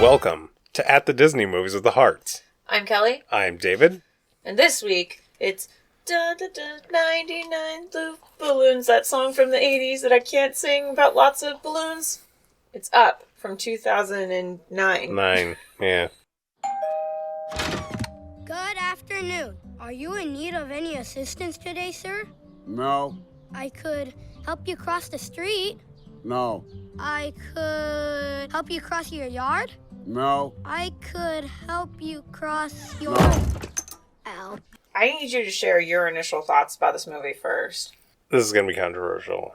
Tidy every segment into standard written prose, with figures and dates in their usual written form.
Welcome to At the Disney Movies with the Hearts. I'm Kelly. I'm David. And this week, it's 99 Blue Balloons, that song from the 80s that I can't sing about lots of balloons. It's Up from 2009. Yeah. Good afternoon. Are you in need of any assistance today, sir? No. I could help you cross the street. No. I could help you cross your yard. No. I could help you cross your... No. Ow. I need you to share your initial thoughts about this movie first. This is going to be controversial.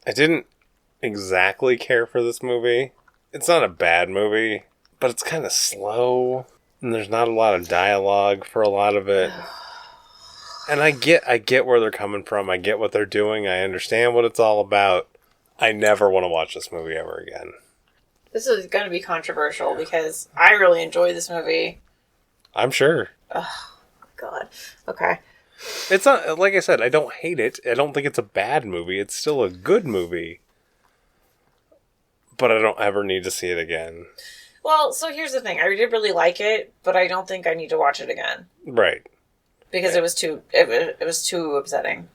I didn't exactly care for this movie. It's not a bad movie, but it's kind of slow, and there's not a lot of dialogue for a lot of it. And I get where they're coming from. I get what they're doing. I understand what it's all about. I never want to watch this movie ever again. This is going to be controversial because I really enjoyed this movie. I'm sure. Oh, God. Okay. It's not, like I said, I don't hate it. I don't think it's a bad movie. It's still a good movie. But I don't ever need to see it again. Well, so here's the thing. I did really like it, but I don't think I need to watch it again. Right. Because it was too upsetting.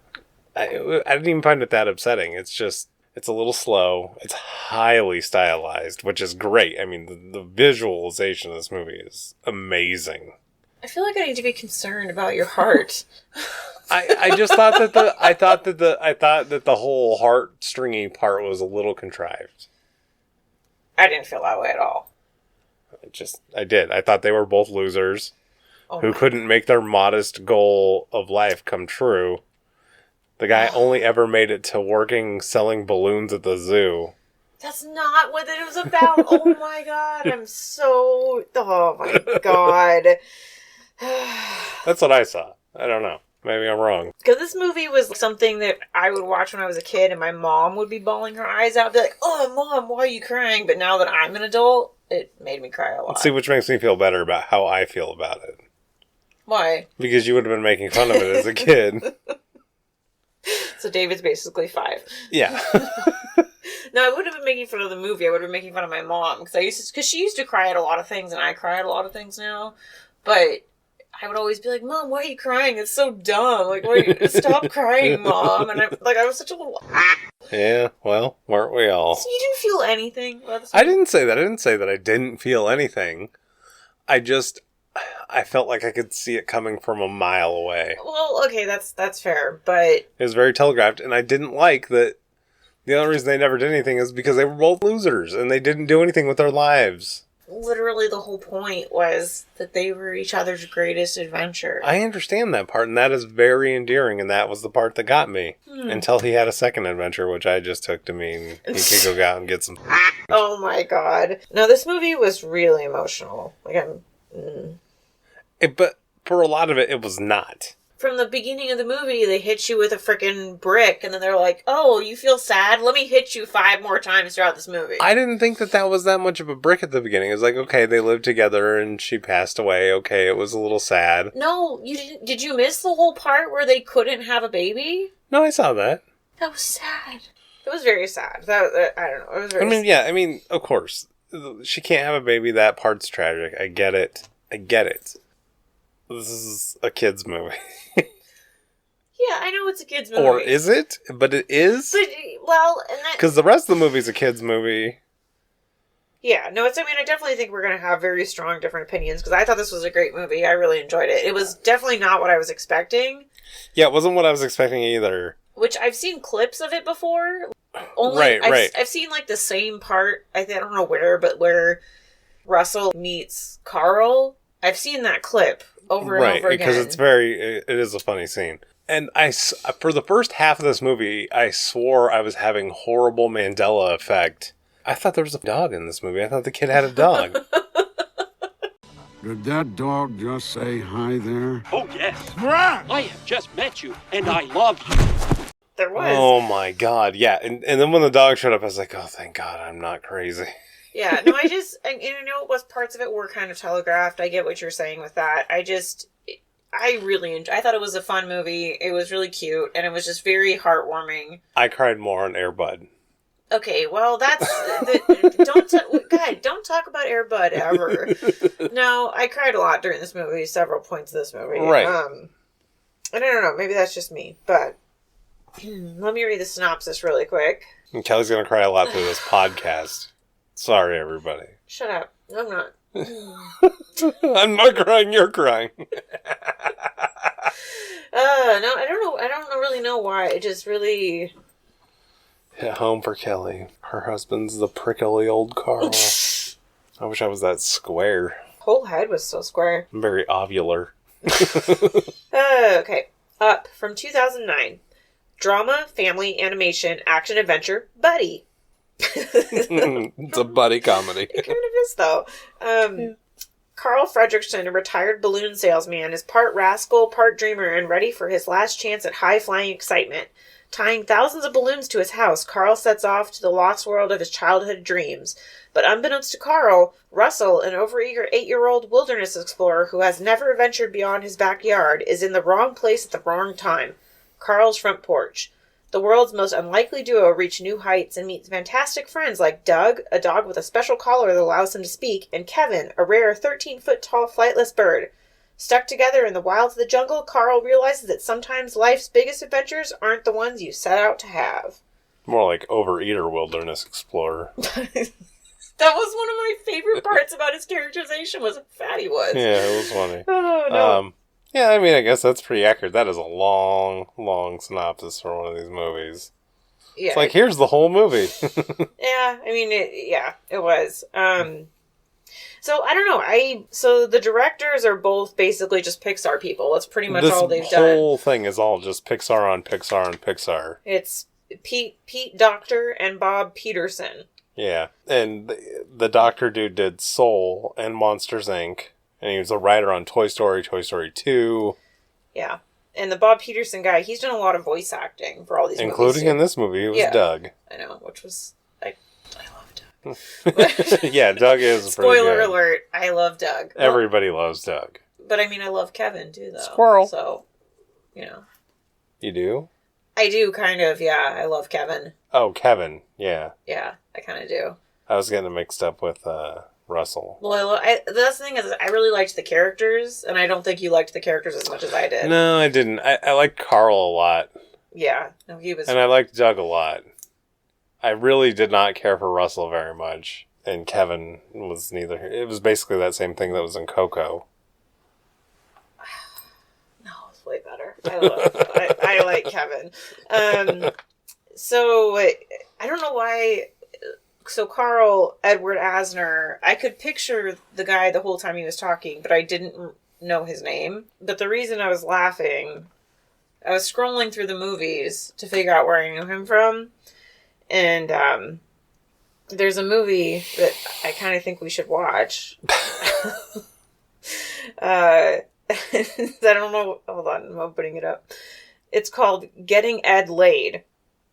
I didn't even find it that upsetting. It's just, it's a little slow. It's highly stylized, which is great. I mean, the visualization of this movie is amazing. I feel like I need to be concerned about your heart. I just thought that the whole heart-stringy part was a little contrived. I didn't feel that way at all. I did. I thought they were both losers who couldn't make their modest goal of life come true. The guy only ever made it to selling balloons at the zoo. That's not what it was about. Oh my God. Oh my God. That's what I saw. I don't know. Maybe I'm wrong. Because this movie was something that I would watch when I was a kid, and my mom would be bawling her eyes out, be like, "Oh, Mom, why are you crying?" But now that I'm an adult, it made me cry a lot. Let's see which makes me feel better about how I feel about it. Why? Because you would have been making fun of it as a kid. So David's basically 5. Yeah. No, I wouldn't have been making fun of the movie. I would have been making fun of my mom because she used to cry at a lot of things, and I cry at a lot of things now. But I would always be like, "Mom, why are you crying? It's so dumb. Like, stop crying, Mom." And I was such a little. Yeah. Well, weren't we all? So you didn't feel anything about this movie? I didn't say that. I didn't say that I didn't feel anything. I felt like I could see it coming from a mile away. Well, okay, that's fair, but it was very telegraphed, and I didn't like that. The only reason they never did anything is because they were both losers, and they didn't do anything with their lives. Literally, the whole point was that they were each other's greatest adventure. I understand that part, and that is very endearing, and that was the part that got me. Until he had a second adventure, which I just took to mean he could go out and get some... Oh my God. No, this movie was really emotional. But for a lot of it, it was not. From the beginning of the movie, they hit you with a freaking brick, and then they're like, "Oh, you feel sad? Let me hit you 5 more times throughout this movie." I didn't think that was that much of a brick at the beginning. It was like, okay, they lived together, and she passed away. Okay, it was a little sad. No, you didn't. Did you miss the whole part where they couldn't have a baby? No, I saw that. That was sad. It was very sad. I don't know. It was very sad. Of course. She can't have a baby. That part's tragic. I get it. This is a kid's movie. Yeah, I know it's a kid's movie. Or is it? But it is? Because the rest of the movie's a kid's movie. Yeah, no, I definitely think we're going to have very strong different opinions, because I thought this was a great movie. I really enjoyed it. It was definitely not what I was expecting. Yeah, it wasn't what I was expecting either. Which, I've seen clips of it before. Right. I've seen, the same part, I don't know where, but where Russell meets Carl. I've seen that clip over and over again. Right, because it is a funny scene. And for the first half of this movie, I swore I was having horrible Mandela effect. I thought there was a dog in this movie. I thought the kid had a dog. Did that dog just say hi there? Oh, yes. I have just met you, and I love you. There was. Oh, my God. Yeah. And then when the dog showed up, I was like, oh, thank God I'm not crazy. Yeah. No, I parts of it were kind of telegraphed. I get what you're saying with that. I really enjoyed. I thought it was a fun movie. It was really cute, and it was just very heartwarming. I cried more on Air Bud. Okay, well, that's... don't talk about Air Bud ever. No, I cried a lot during this movie, several points of this movie. Right. I don't know, maybe that's just me, but... Let me read the synopsis really quick. And Kelly's going to cry a lot through this podcast. Sorry, everybody. Shut up. No, I'm not. I'm not crying, you're crying. No, I don't know. I don't really know why. It just really... Hit home for Kelly. Her husband's the prickly old Carl. I wish I was that square. Whole head was so square. I'm very ovular. Okay. Up from 2009. Drama, family, animation, action, adventure, buddy. It's a buddy comedy. It kind of is, though. Carl Fredrickson, a retired balloon salesman, is part rascal, part dreamer, and ready for his last chance at high-flying excitement. Tying thousands of balloons to his house, Carl sets off to the lost world of his childhood dreams. But unbeknownst to Carl, Russell, an overeager 8-year-old wilderness explorer who has never ventured beyond his backyard, is in the wrong place at the wrong time. Carl's front porch. The world's most unlikely duo reach new heights and meet fantastic friends like Doug, a dog with a special collar that allows him to speak, and Kevin, a rare 13-foot-tall flightless bird. Stuck together in the wilds of the jungle, Carl realizes that sometimes life's biggest adventures aren't the ones you set out to have. More like overeater wilderness explorer. That was one of my favorite parts about his characterization, was how fat he was. Yeah, it was funny. Oh, no. Yeah, I mean, I guess that's pretty accurate. That is a long, long synopsis for one of these movies. Yeah. It's like, here's the whole movie. Yeah, I mean, it was. So, I don't know. So, the directors are both basically just Pixar people. That's pretty much all they've done. This whole thing is all just Pixar on Pixar on Pixar. It's Pete Docter and Bob Peterson. Yeah, and the Doctor dude did Soul and Monsters, Inc., and he was a writer on Toy Story, Toy Story 2. Yeah. And the Bob Peterson guy, he's done a lot of voice acting for all these movies. Including in this movie, he was Doug. I know, which was... I love Doug. Yeah, Doug is Spoiler alert, I love Doug. Everybody loves Doug. But I mean, I love Kevin, too, though. Squirrel. So, you know. You do? I do, kind of, yeah. I love Kevin. Oh, Kevin, yeah. Yeah, I kind of do. I was getting it mixed up with Russell. Well, that's the thing is, I really liked the characters, and I don't think you liked the characters as much as I did. No, I didn't. I liked Carl a lot. Yeah, no, he was... And I liked Doug a lot. I really did not care for Russell very much. And Kevin was neither. It was basically that same thing that was in Coco. No, it's way better. I like Kevin. So, I don't know why... So Carl Edward Asner, I could picture the guy the whole time he was talking, but I didn't know his name. But the reason I was laughing, I was scrolling through the movies to figure out where I knew him from. And there's a movie that I kind of think we should watch. I don't know. Hold on, I'm opening it up. It's called Getting Ed Laid.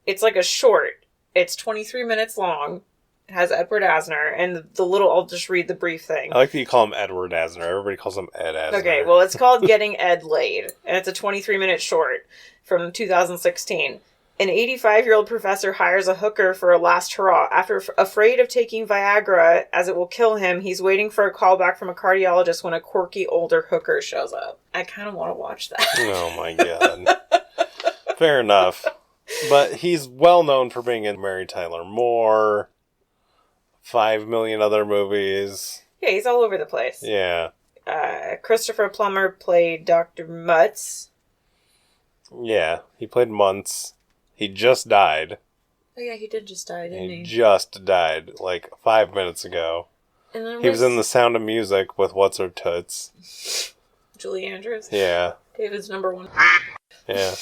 It's like a short. It's 23 minutes long. It has Edward Asner, and the little, I'll just read the brief thing. I like that you call him Edward Asner. Everybody calls him Ed Asner. Okay, well, it's called Getting Ed Laid, and it's a 23-minute short from 2016. An 85-year-old professor hires a hooker for a last hurrah. After afraid of taking Viagra, as it will kill him, he's waiting for a call back from a cardiologist when a quirky older hooker shows up. I kind of want to watch that. Oh, my God. Fair enough. But he's well known for being in Mary Tyler Moore, 5 million other movies. Yeah, he's all over the place. Yeah. Christopher Plummer played Dr. Mutz. Yeah, he played Muntz. He just died. Oh yeah, he did just die, didn't he? He just died, like 5 minutes ago. And he was in The Sound of Music with What's Her Toots. Julie Andrews? Yeah. David's number one. Yeah.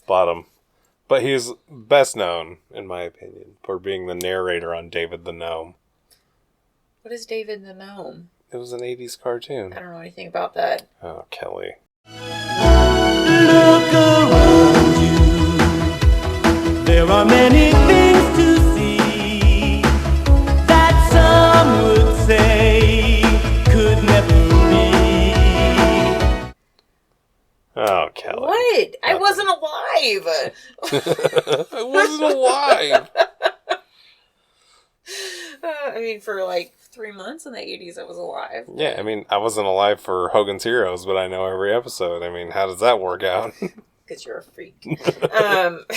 Bottom. But he's best known, in my opinion, for being the narrator on David the Gnome. What is David the Gnome? It was an 80s cartoon. I don't know anything about that. Oh, Kelly. Look around you. There are many things to see that some would say could never be. Oh, Kelly. What? I wasn't alive. I wasn't alive. mean, for like 3 months in the 80s, I was alive. Yeah, I mean, I wasn't alive for Hogan's Heroes, but I know every episode. I mean, how does that work out? Because you're a freak. But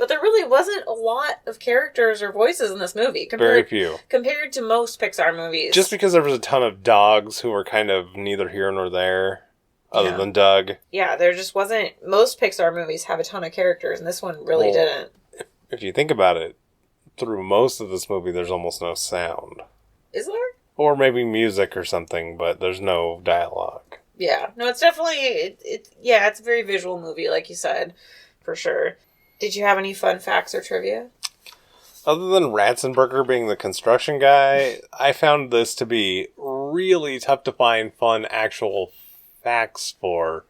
there really wasn't a lot of characters or voices in this movie. Very few. Compared to most Pixar movies. Just because there was a ton of dogs who were kind of neither here nor there, other than Doug. Yeah, there just wasn't... Most Pixar movies have a ton of characters, and this one really didn't. If you think about it, through most of this movie, there's almost no sound. Is there? Or maybe music or something, but there's no dialogue. Yeah. No, it's definitely... it's a very visual movie, like you said, for sure. Did you have any fun facts or trivia? Other than Ratzenberger being the construction guy, I found this to be really tough to find fun actual facts for.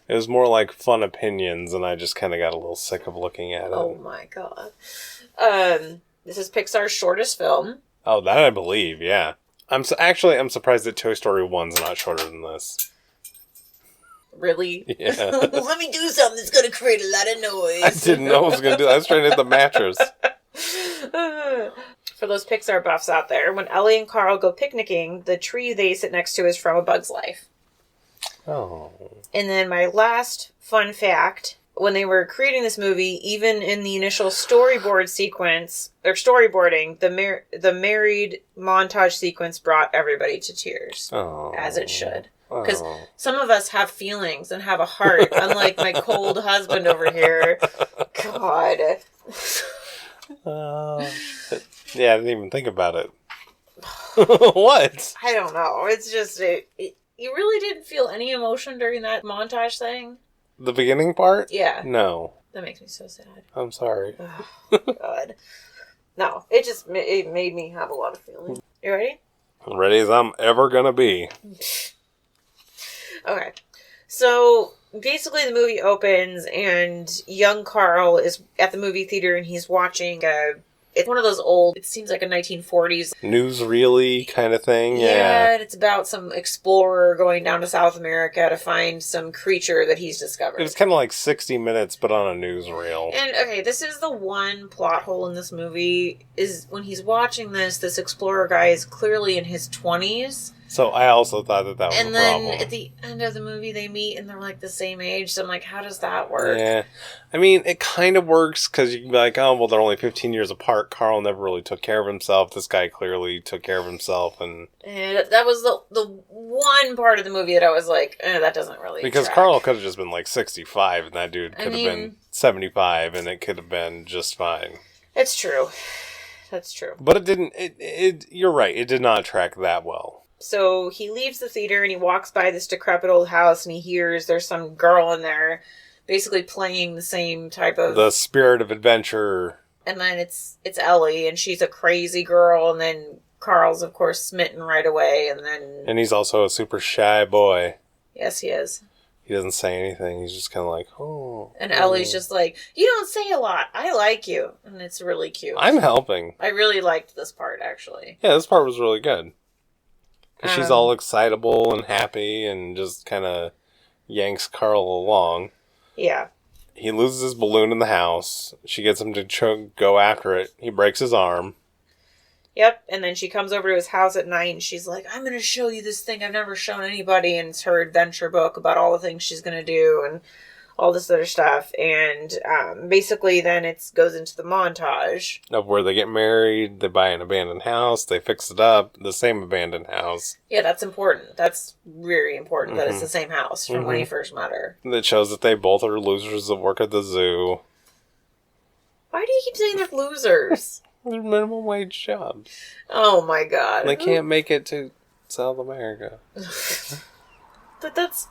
It was more like fun opinions, and I just kind of got a little sick of looking at it. Oh my god. This is Pixar's shortest film. Oh, that I believe, yeah. I'm surprised that Toy Story 1's not shorter than this. Really? Yeah. Let me do something that's going to create a lot of noise. I didn't know I was going to do that. I was trying to hit the mattress. For those Pixar buffs out there, when Ellie and Carl go picnicking, the tree they sit next to is from A Bug's Life. Oh. And then my last fun fact, when they were creating this movie, even in the initial storyboard sequence, or storyboarding, the married montage sequence brought everybody to tears. Oh. As it should. Because some of us have feelings and have a heart, unlike my cold husband over here. God. Yeah, I didn't even think about it. What? I don't know. It's just... you really didn't feel any emotion during that montage thing? The beginning part? Yeah. No. That makes me so sad. I'm sorry. Oh, God. No, it made me have a lot of feelings. You ready? Ready as I'm ever gonna be. Okay. So, basically the movie opens and young Carl is at the movie theater and he's watching it's one of those old, it seems like a 1940s. Newsreel kind of thing, Yeah, and it's about some explorer going down to South America to find some creature that he's discovered. It was kind of like 60 Minutes, but on a newsreel. And, okay, this is the one plot hole in this movie, is when he's watching this explorer guy is clearly in his 20s. So I also thought that was and a problem. then at the end of the movie, they meet and they're like the same age. So I'm like, how does that work? Yeah. I mean, it kind of works because you can be like, oh, well, they're only 15 years apart. Carl never really took care of himself. This guy clearly took care of himself. And that was the one part of the movie that I was like, that doesn't really because track. Carl could have just been like 65 and that dude could have been 75 and it could have been just fine. It's true. That's true. But it didn't, you're right. It did not track that well. So he leaves the theater and he walks by this decrepit old house and he hears there's some girl in there basically playing the same type of... The Spirit of Adventure. And then it's Ellie and she's a crazy girl and then Carl's of course smitten right away and then... And he's also a super shy boy. Yes, he is. He doesn't say anything. He's just kind of like, oh. And Ellie's just like, you don't say a lot. I like you. And it's really cute. I'm helping. I really liked this part, actually. Yeah, this part was really good. She's all excitable and happy and just kind of yanks Carl along. Yeah. He loses his balloon in the house. She gets him to go after it. He breaks his arm. Yep. And then she comes over to his house at night and she's like, I'm going to show you this thing I've never shown anybody. And it's her adventure book about all the things she's going to do and all this other stuff. And basically then it goes into the montage. Of where they get married, they buy an abandoned house, they fix it up, the same abandoned house. Yeah, that's important. That's very important that it's the same house from when he first met her. That shows that they both are losers that work at the zoo. Why do you keep saying they're losers? They're minimum wage jobs. Oh my god. They can't make it to South America. But that's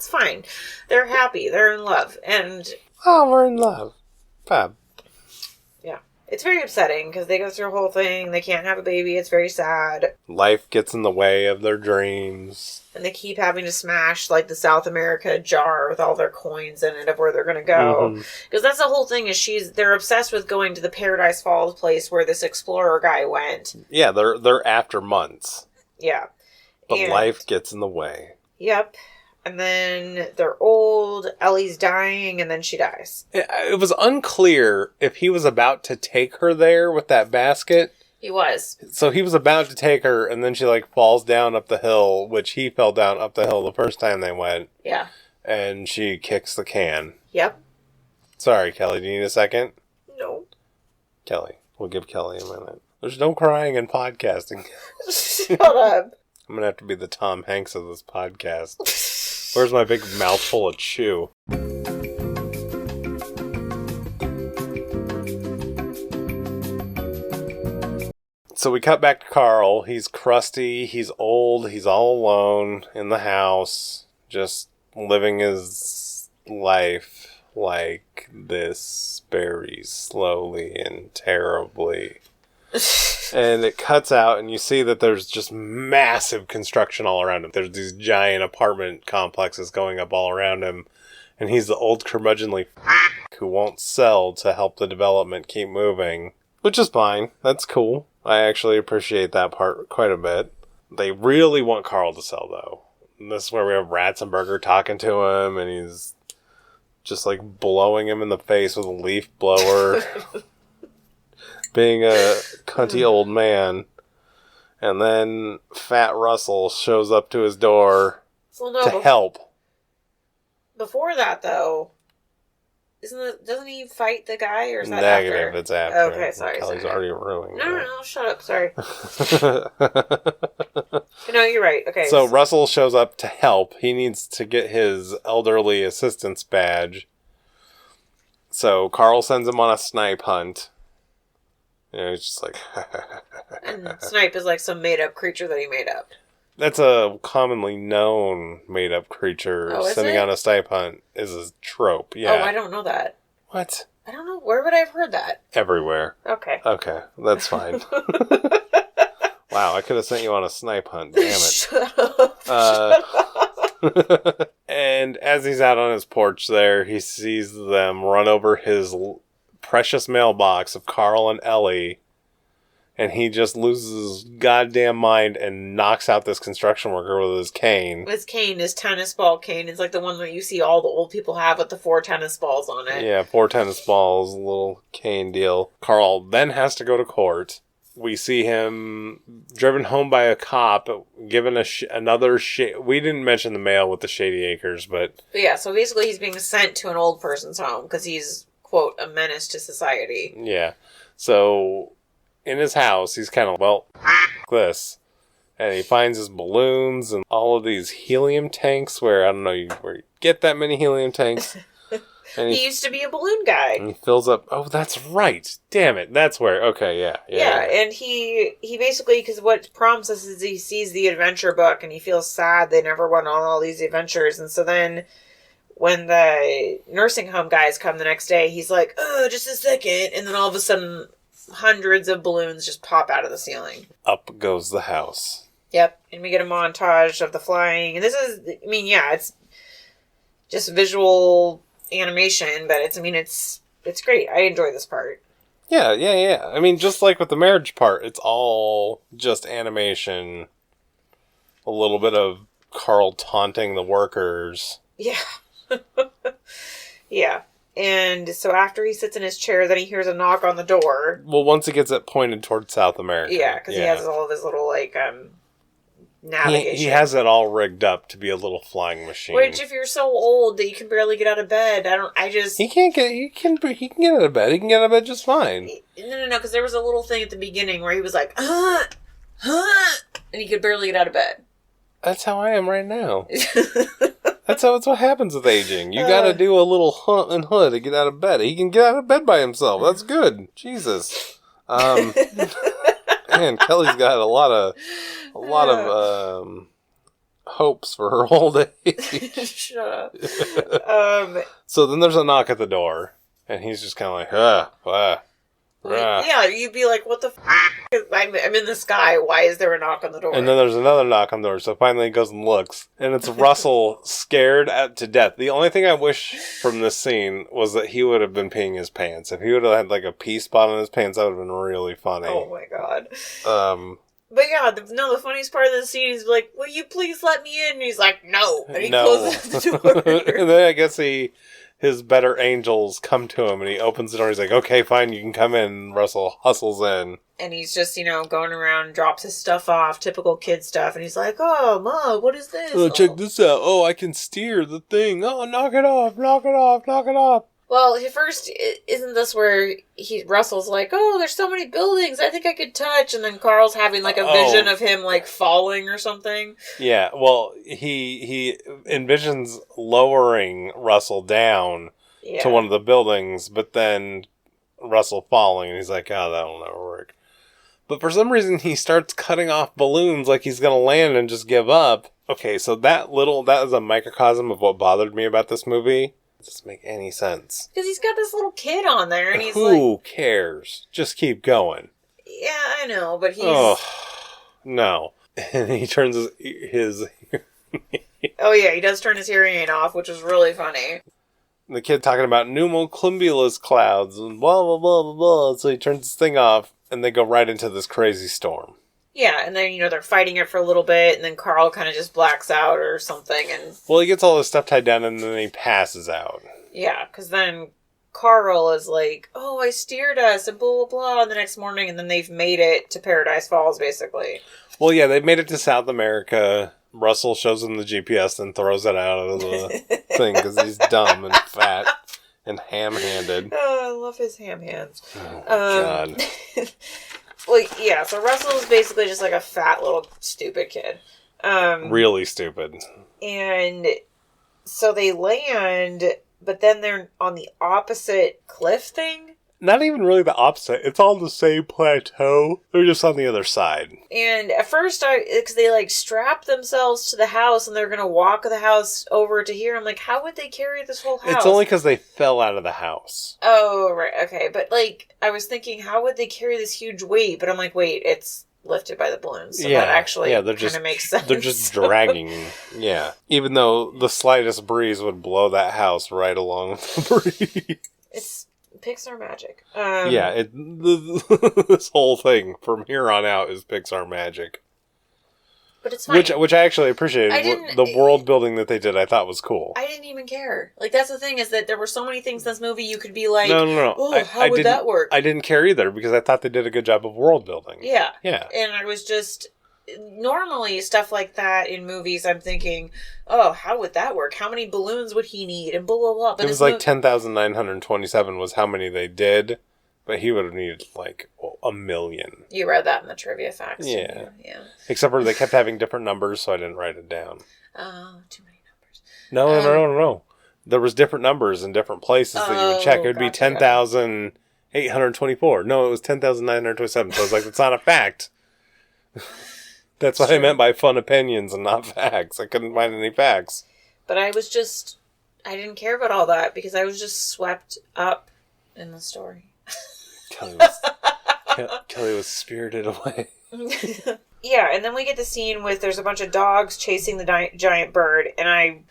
fine. They're happy. They're in love. And... Oh, we're in love. Fab. Yeah. It's very upsetting because they go through a whole thing. They can't have a baby. It's very sad. Life gets in the way of their dreams. And they keep having to smash, like, the South America jar with all their coins in it of where they're going to go. Because that's the whole thing is they're obsessed with going to the Paradise Falls place where this explorer guy went. Yeah, they're after months. Yeah. But life gets in the way. Yep. And then they're old, Ellie's dying, and then she dies. It was unclear if he was about to take her there with that basket, He was. So he was about to take her, and then she, like, falls down up the hill, which he fell down up the hill the first time they went. Yeah. And she kicks the can. Yep. Sorry, Kelly, do you need a second? No. Kelly. We'll give Kelly a minute. There's no crying in podcasting. Shut up. I'm going to have to be the Tom Hanks of this podcast. Where's my big mouthful of chew? So we cut back to Carl. He's crusty, he's old, he's all alone in the house, just living his life like this very slowly and terribly. And it cuts out, and you see that there's just massive construction all around him. There's these giant apartment complexes going up all around him, and he's the old curmudgeonly who won't sell to help the development keep moving. Which is fine. That's cool. I actually appreciate that part quite a bit. They really want Carl to sell, though. And this is where we have Ratzenberger talking to him, and he's just, like, blowing him in the face with a leaf blower. Being a cunty old man. And then Fat Russell shows up to his door to help. Before that, though, doesn't he fight the guy, or is that Negative, after? It's after. Okay, sorry. Kelly's already ruining it. No, shut up, sorry. No, you're right. Okay. So Russell shows up to help. He needs to get his elderly assistance badge. So Carl sends him on a snipe hunt. You know, he's just like... And Snipe is like some made-up creature that he made up. That's a commonly known made-up creature. Oh, is sending it? on a snipe hunt is a trope, yeah. Oh, I don't know that. What? I don't know. Where would I have heard that? Everywhere. Okay. Okay, that's fine. Wow, I could have sent you on a snipe hunt. Damn it. Shut up. And as he's out on his porch there, he sees them run over his precious mailbox of Carl and Ellie. And he just loses his goddamn mind and knocks out this construction worker with his cane. His cane, his tennis ball cane, is like the one that you see all the old people have with the 4 tennis balls on it. Yeah, 4 tennis balls, little cane deal. Carl then has to go to court. We see him driven home by a cop, given another... We didn't mention the mail with the Shady Acres, but yeah, so basically he's being sent to an old person's home because he's, quote, a menace to society. Yeah. So... in his house, he's kind of, well, this. And he finds his balloons and all of these helium tanks where, I don't know where you get that many helium tanks. And he used to be a balloon guy. And he fills up, oh, that's right. Damn it. That's where, okay, yeah. Yeah, and he basically, because what prompts us is he sees the adventure book and he feels sad they never went on all these adventures. And so then when the nursing home guys come the next day, he's like, oh, just a second. And then all of a sudden... hundreds of balloons just pop out of the ceiling. Up goes the house. Yep. And we get a montage of the flying. And this is, I mean, yeah, it's just visual animation, but it's great. I enjoy this part. Yeah. I mean, just like with the marriage part, it's all just animation. A little bit of Carl taunting the workers. Yeah. Yeah. And so after he sits in his chair, then he hears a knock on the door. Well, once he gets it pointed towards South America. Yeah, because he has all of his little, like, navigation. He has it all rigged up to be a little flying machine. Which, if you're so old that you can barely get out of bed, He can get out of bed. He can get out of bed just fine. No, because there was a little thing at the beginning where he was like, and he could barely get out of bed. That's how I am right now. It's what happens with aging. You gotta do a little hunt and hood to get out of bed. He can get out of bed by himself. That's good. Jesus. Man, Kelly's got a lot of hopes for her old age. Shut up. So then there's a knock at the door, and he's just kind of like, yeah, you'd be like, what the f***? I'm in the sky. Why is there a knock on the door? And then there's another knock on the door, so finally he goes and looks. And it's Russell scared to death. The only thing I wish from this scene was that he would have been peeing his pants. If he would have had like a pee spot on his pants, that would have been really funny. Oh my god. But yeah, the funniest part of the scene is like, will you please let me in? And he's like, no. And he closes the door. And then I guess he his better angels come to him, and he opens the door. He's like, okay, fine, you can come in. And Russell hustles in. And he's just, going around, drops his stuff off, typical kid stuff. And he's like, oh, Mom, what is this? Oh, check this out. Oh, I can steer the thing. Oh, knock it off, knock it off, knock it off. Well, at first, isn't this where Russell's like, oh, there's so many buildings I think I could touch. And then Carl's having, like, a vision of him, like, falling or something. Yeah, well, he envisions lowering Russell down to one of the buildings, but then Russell falling, and he's like, oh, that'll never work. But for some reason, he starts cutting off balloons like he's going to land and just give up. Okay, so that is a microcosm of what bothered me about this movie. It doesn't make any sense. Because he's got this little kid on there, and he's Who cares? Just keep going. Yeah, I know, but he's... Oh, no. And he turns his Oh, yeah, he does turn his hearing aid off, which is really funny. The kid talking about cumulus clouds and blah, blah, blah, blah, blah. So he turns his thing off, and they go right into this crazy storm. Yeah, and then, they're fighting it for a little bit, and then Carl kind of just blacks out or something, and... Well, he gets all his stuff tied down, and then he passes out. Yeah, because then Carl is like, oh, I steered us, and blah, blah, blah, and the next morning, and then they've made it to Paradise Falls, basically. Well, yeah, they've made it to South America. Russell shows him the GPS and throws it out of the thing, because he's dumb and fat and ham-handed. Oh, I love his ham hands. Oh, God. Well, yeah, so Russell's basically just like a fat little stupid kid. Really stupid. And so they land, but then they're on the opposite cliff thing. Not even really the opposite. It's all the same plateau. They're just on the other side. And at first, because they like strap themselves to the house and they're going to walk the house over to here. I'm like, how would they carry this whole house? It's only because they fell out of the house. Oh, right. Okay. But like, I was thinking, how would they carry this huge weight? But I'm like, wait, it's lifted by the balloons. So that actually kind of makes sense. They're just dragging. Yeah. Even though the slightest breeze would blow that house right along with the breeze. It's Pixar magic. This whole thing from here on out is Pixar magic. But it's fine. Which I actually appreciated. The world building that they did, I thought was cool. I didn't even care. Like, that's the thing, is that there were so many things in this movie you could be like, no. Oh, how would that work? I didn't care either, because I thought they did a good job of world building. Yeah. Yeah. And I was just... Normally, stuff like that in movies, I'm thinking, oh, how would that work? How many balloons would he need? And blah, blah, blah. But it was like 10,927 was how many they did, but he would have needed like 1 million. You read that in the trivia facts. Yeah. Yeah. Except for they kept having different numbers, so I didn't write it down. Oh, too many numbers. No. There was different numbers in different places that you would check. It would be 10,824. No, it was 10,927. So I was like, that's not a fact. That's what I meant by fun opinions and not facts. I couldn't find any facts. But I didn't care about all that because I was just swept up in the story. Kelly was spirited away. Yeah, and then we get the scene with there's a bunch of dogs chasing the giant bird, and I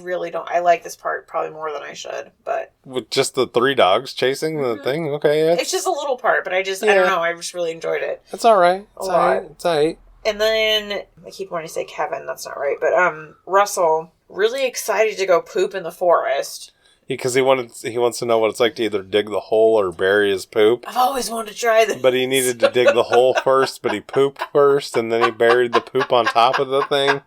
really don't. I like this part probably more than I should, but with just the 3 dogs chasing the thing, okay, it's just a little part, but I don't know. I just really enjoyed it. It's all right. It's all right. It's all right. And then I keep wanting to say Kevin. That's not right, but Russell really excited to go poop in the forest. Because he wants to know what it's like to either dig the hole or bury his poop. I've always wanted to try this. But he needed to dig the hole first, but he pooped first, and then he buried the poop on top of the thing.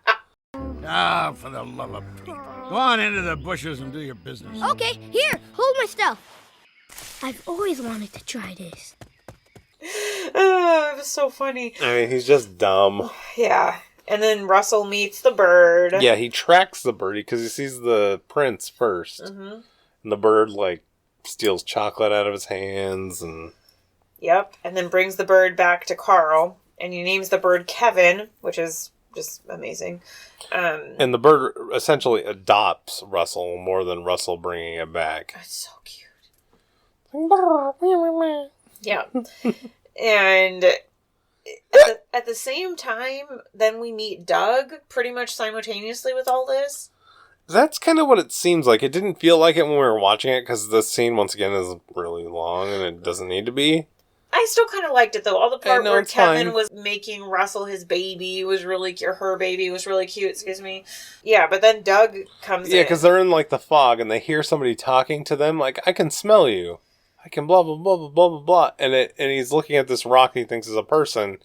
Ah, for the love of Pete. Go on into the bushes and do your business. Okay, here, hold my stuff. I've always wanted to try this. Oh, it was so funny. I mean, he's just dumb. Yeah. And then Russell meets the bird. Yeah, he tracks the birdie because he sees the prints first. Mm-hmm. And the bird, steals chocolate out of his hands. Yep. And then brings the bird back to Carl. And he names the bird Kevin, which is just amazing. And the bird essentially adopts Russell more than Russell bringing it back. That's so cute. Yeah. And at the same time, then we meet Doug pretty much simultaneously with all this. That's kind of what it seems like. It didn't feel like it when we were watching it because this scene, once again, is really long and it doesn't need to be. I still kind of liked it, though. All the part where it's Kevin fine. was making Russell his baby was really cute. Or her baby was really cute, excuse me. Yeah, but then Doug comes in. Yeah, because they're in, like, the fog, and they hear somebody talking to them, like, I can smell you. I can blah, blah, blah, blah, blah, blah, blah. And he's looking at this rock he thinks is a person.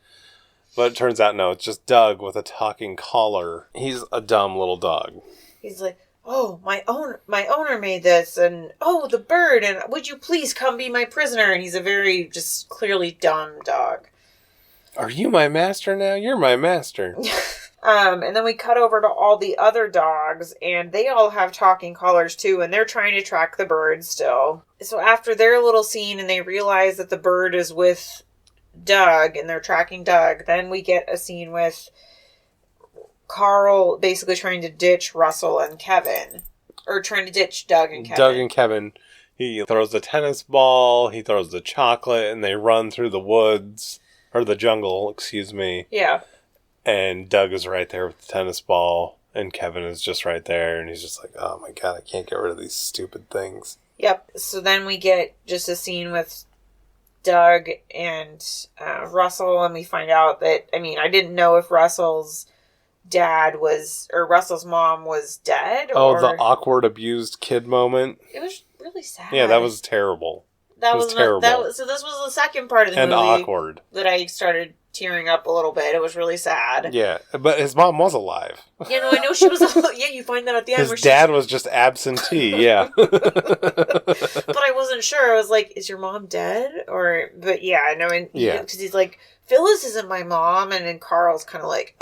But it turns out, no, it's just Doug with a talking collar. He's a dumb little dog. He's like, oh, my owner made this, and oh, the bird, and would you please come be my prisoner? And he's a very just clearly dumb dog. Are you my master now? You're my master. And then we cut over to all the other dogs, and they all have talking collars too, and they're trying to track the bird still. So after their little scene, and they realize that the bird is with Doug, and they're tracking Doug, then we get a scene with Carl basically trying to ditch Russell and Kevin. Or trying to ditch Doug and Kevin. Doug and Kevin. He throws the tennis ball, he throws the chocolate, and they run through the woods. Or the jungle, excuse me. Yeah. And Doug is right there with the tennis ball, and Kevin is just right there, and he's just like, oh my god, I can't get rid of these stupid things. Yep. So then we get just a scene with Doug and Russell, and we find out that, I mean, I didn't know if Russell's dad was, or Russell's mom was dead. Oh, the awkward abused kid moment. It was really sad. Yeah, that was terrible. That was terrible. So this was the second part of the and movie. And awkward. That I started tearing up a little bit. It was really sad. Yeah, but his mom was alive. You know, I know she was. Yeah, you find that at the end. His dad was just absentee. Yeah. But I wasn't sure. I was like, "Is your mom dead?" But yeah, no, and yeah, because he's like, "Phyllis isn't my mom," and then Carl's kind of like,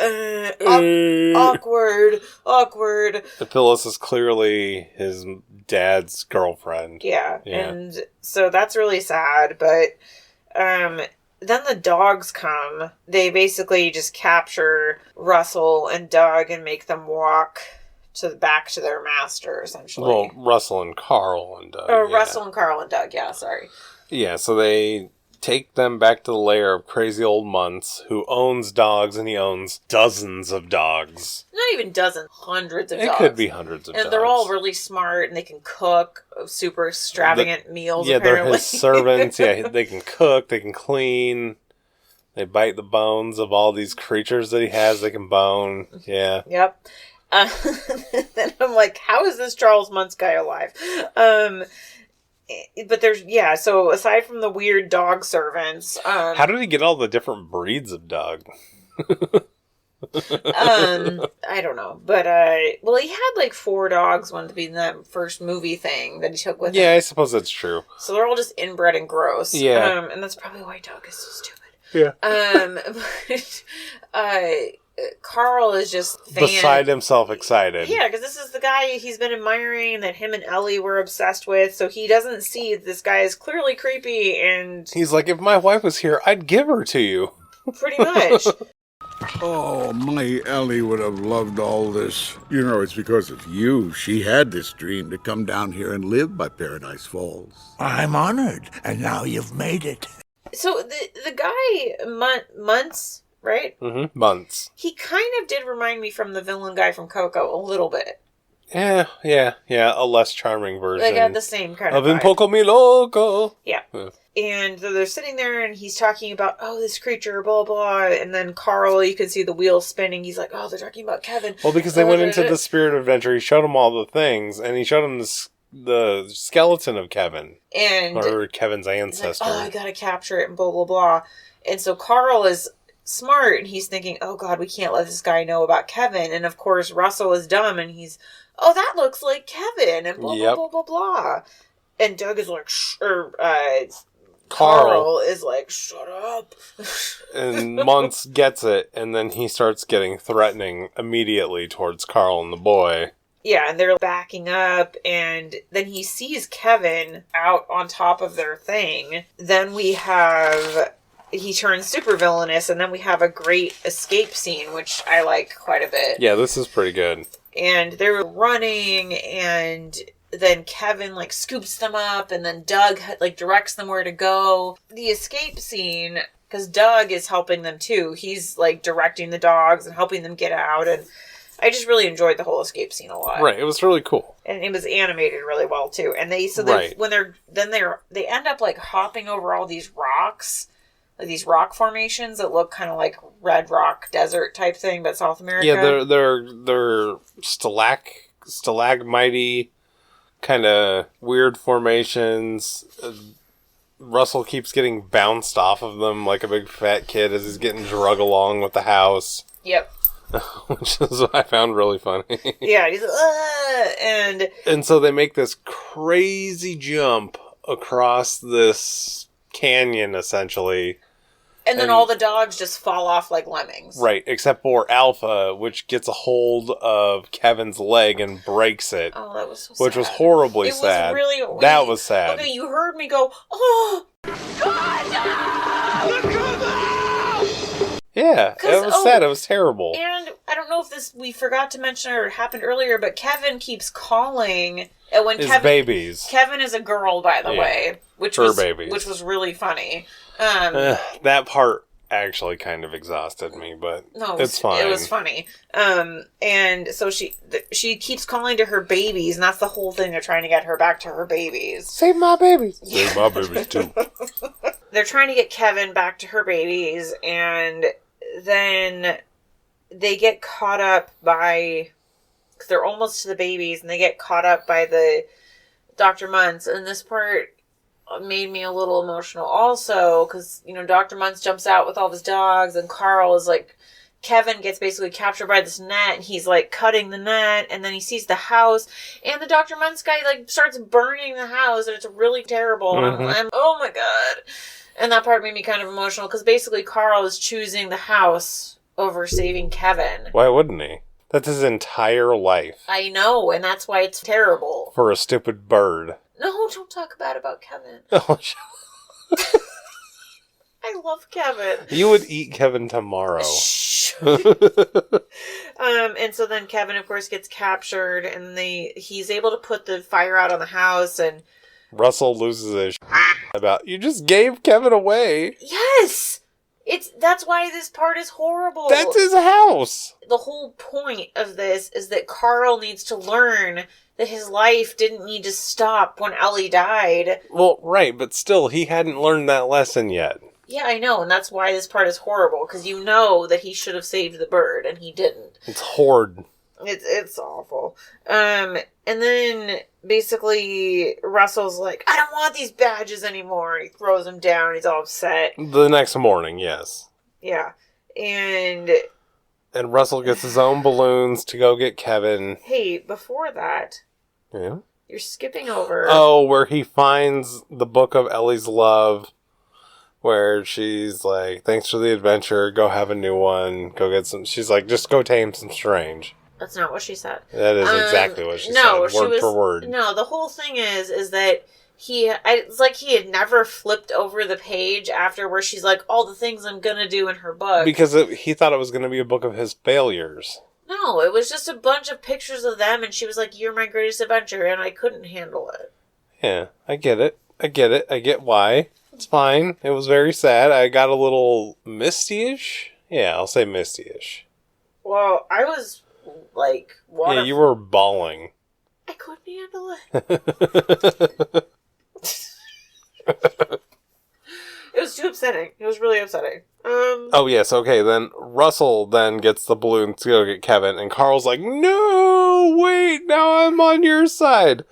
awkward. Phyllis is clearly his dad's girlfriend. Yeah, and so that's really sad. But then the dogs come. They basically just capture Russell and Doug and make them walk back to their master, essentially. Well, Russell and Carl and Doug. Russell and Carl and Doug, yeah, sorry. Yeah, so they take them back to the lair of crazy old Muntz, who owns dogs, and he owns dozens of dogs. Not even dozens, hundreds of dogs. It could be hundreds of dogs. And they're all really smart, and they can cook super extravagant meals, apparently. They're his servants. Yeah, they can cook, they can clean. They bite the bones of all these creatures that he has. They can bone. Yeah. Yep. Then I'm like, how is this Charles Muntz guy alive? But there's, so aside from the weird dog servants... how did he get all the different breeds of dog? I don't know. But, he had like 4 dogs wanted to be in that first movie thing that he took with him. Yeah, I suppose that's true. So they're all just inbred and gross. Yeah. And that's probably why Doug is so stupid. Yeah. Carl is just beside himself excited. Yeah, because this is the guy he's been admiring that him and Ellie were obsessed with, so he doesn't see this guy is clearly creepy, and... He's like, if my wife was here, I'd give her to you. Pretty much. Oh, my Ellie would have loved all this. You know, it's because of you. She had this dream to come down here and live by Paradise Falls. I'm honored, and now you've made it. So the guy, Muntz... Right? Mm-hmm. Muntz. He kind of did remind me from the villain guy from Coco a little bit. Yeah. A less charming version. They got the same kind of Un poco mi loco. Yeah. And they're sitting there and he's talking about, this creature, blah, blah. And then Carl, you can see the wheels spinning. He's like, they're talking about Kevin. Well, because they went into the Spirit Adventure. He showed them all the things. And he showed them the skeleton of Kevin. Or Kevin's ancestor. Like, I gotta capture it and blah, blah, blah. And so Carl is... smart, and he's thinking, oh god, we can't let this guy know about Kevin. And of course Russell is dumb, and he's, that looks like Kevin, and blah blah blah blah blah. And Doug is like, Carl is like, shut up. And Muntz gets it, and then he starts getting threatening immediately towards Carl and the boy. Yeah, and they're backing up, and then he sees Kevin out on top of their thing. Then he turns super villainous, and then we have a great escape scene, which I like quite a bit. Yeah, this is pretty good. And they're running, and then Kevin, scoops them up, and then Doug, directs them where to go. The escape scene, because Doug is helping them, too. He's, directing the dogs and helping them get out, and I just really enjoyed the whole escape scene a lot. Right, it was really cool. And it was animated really well, too. And they end up, hopping over all these rocks. like these rock formations that look kind of like red rock desert type thing, but South America. Yeah, they're stalagmite kind of weird formations. Russell keeps getting bounced off of them like a big fat kid as he's getting drug along with the house. Yep. Which is what I found really funny. Yeah, he's and so they make this crazy jump across this canyon, essentially. And then all the dogs just fall off like lemmings. Right, except for Alpha, which gets a hold of Kevin's leg and breaks it. Oh, that was so sad. Which was horribly sad. It was really... That was sad. Okay, you heard me go, oh! Yeah, it was sad. It was terrible. And I don't know if we forgot to mention or it happened earlier, but Kevin keeps calling... when his babies. Kevin is a girl, by the way. Which was really funny. That part actually kind of exhausted me, but it's fine. It was funny. And so she keeps calling to her babies, and that's the whole thing. They're trying to get her back to her babies. Save my babies. Save my babies, too. They're trying to get Kevin back to her babies, and then they get caught up by... Because they're almost to the babies, and they get caught up by the Dr. Muntz. And this part made me a little emotional also, because, Dr. Muntz jumps out with all of his dogs, and Carl is like... Kevin gets basically captured by this net, and he's, like, cutting the net, and then he sees the house, and the Dr. Muntz guy, like, starts burning the house, and it's really terrible. Mm-hmm. And I'm oh my god. And that part made me kind of emotional, because basically Carl is choosing the house over saving Kevin. Why wouldn't he? That's his entire life. I know, and that's why it's terrible. For a stupid bird. No, don't talk bad about Kevin. Oh, I love Kevin. You would eat Kevin tomorrow. Shh. And so then Kevin, of course, gets captured, and he's able to put the fire out on the house, and Russell loses his about, you just gave Kevin away. Yes! That's why this part is horrible. That's his house. The whole point of this is that Carl needs to learn that his life didn't need to stop when Ellie died. Well, right, but still, he hadn't learned that lesson yet. Yeah, I know, and that's why this part is horrible, because you know that he should have saved the bird, and he didn't. It's horrid. It's awful. And then, basically, Russell's like, I don't want these badges anymore. He throws them down, he's all upset. The next morning, yes. Yeah. And Russell gets his own balloons to go get Kevin. Hey, before that... Yeah? You're skipping over... Oh, where he finds the book of Ellie's love... Where she's like, thanks for the adventure, go have a new one, go get some... She's like, just go tame some strange. That's not what she said. That is exactly what she said, word for word. No, the whole thing is that it's like he had never flipped over the page after where she's like, all the things I'm gonna do in her book. Because he thought it was going to be a book of his failures. No, it was just a bunch of pictures of them, and she was like, you're my greatest adventure, and I couldn't handle it. Yeah, I get it. I get why. It's fine. It was very sad. I got a little misty-ish. Yeah, I'll say misty-ish. Well, I was like... Yeah, you were bawling. I couldn't handle it. It was too upsetting. It was really upsetting. Oh, yes, okay. Then Russell then gets the balloon to go get Kevin, and Carl's like, no, wait, now I'm on your side.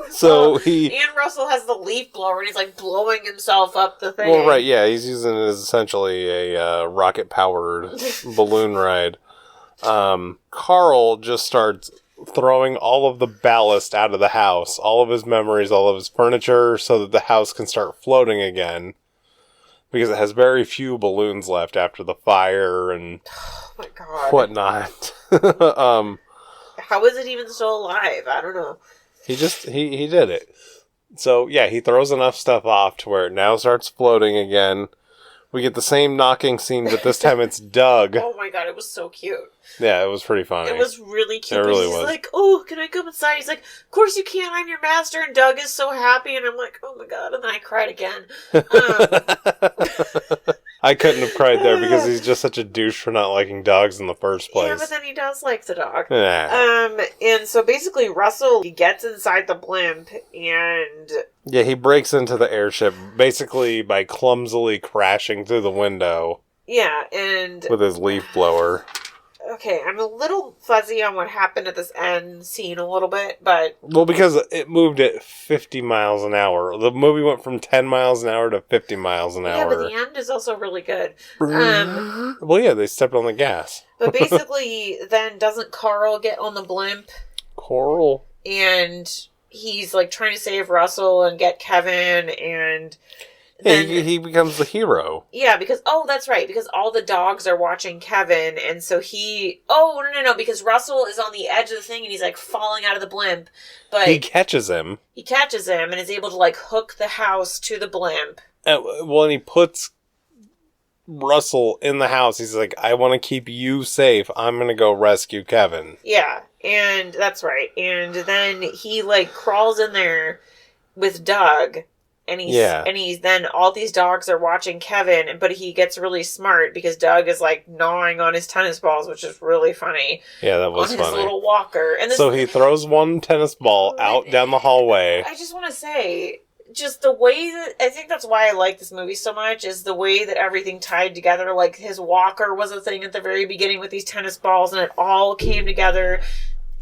So and Russell has the leaf blower, and he's like blowing himself up the thing. Well, right, yeah, he's using it as essentially a rocket-powered balloon ride. Carl just starts throwing all of the ballast out of the house, all of his memories, all of his furniture, so that the house can start floating again. Because it has very few balloons left after the fire and whatnot. How is it even still alive? I don't know. He did it. So, yeah, he throws enough stuff off to where it now starts floating again. We get the same knocking scene, but this time it's Doug. Oh my god, it was so cute. Yeah, it was pretty funny. It was really cute. It really He's was. like, oh, can I come inside? He's like, of course you can, I'm your master. And Doug is so happy, and I'm like, oh my god, and then I cried again. I couldn't have cried there because he's just such a douche for not liking dogs in the first place. Yeah, but then he does like the dog. Yeah. And so basically Russell, he gets inside the blimp and... Yeah, he breaks into the airship basically by clumsily crashing through the window. Yeah, and... with his leaf blower. Okay, I'm a little fuzzy on what happened at this end scene a little bit, but... Well, because it moved at 50 miles an hour. The movie went from 10 miles an hour to 50 miles an hour. Yeah, but the end is also really good. Well, yeah, they stepped on the gas. But basically, then doesn't Carl get on the blimp? Coral. And he's, like, trying to save Russell and get Kevin, and... Then, he becomes the hero. Yeah, because... Oh, that's right. Because all the dogs are watching Kevin, and so he... Oh, no. Because Russell is on the edge of the thing, and he's, like, falling out of the blimp. But he catches him. He catches him, and is able to, like, hook the house to the blimp. Well, and he puts Russell in the house. He's like, I want to keep you safe. I'm going to go rescue Kevin. Yeah, and that's right. And then he, like, crawls in there with Doug... And he's then all these dogs are watching Kevin, but he gets really smart because Doug is like gnawing on his tennis balls, which is really funny. Yeah, that was funny. On his little walker. And so he throws one tennis ball out down the hallway. I just want to say, just the way that, I think that's why I like this movie so much, is the way that everything tied together. Like his walker was a thing at the very beginning with these tennis balls, and it all came together.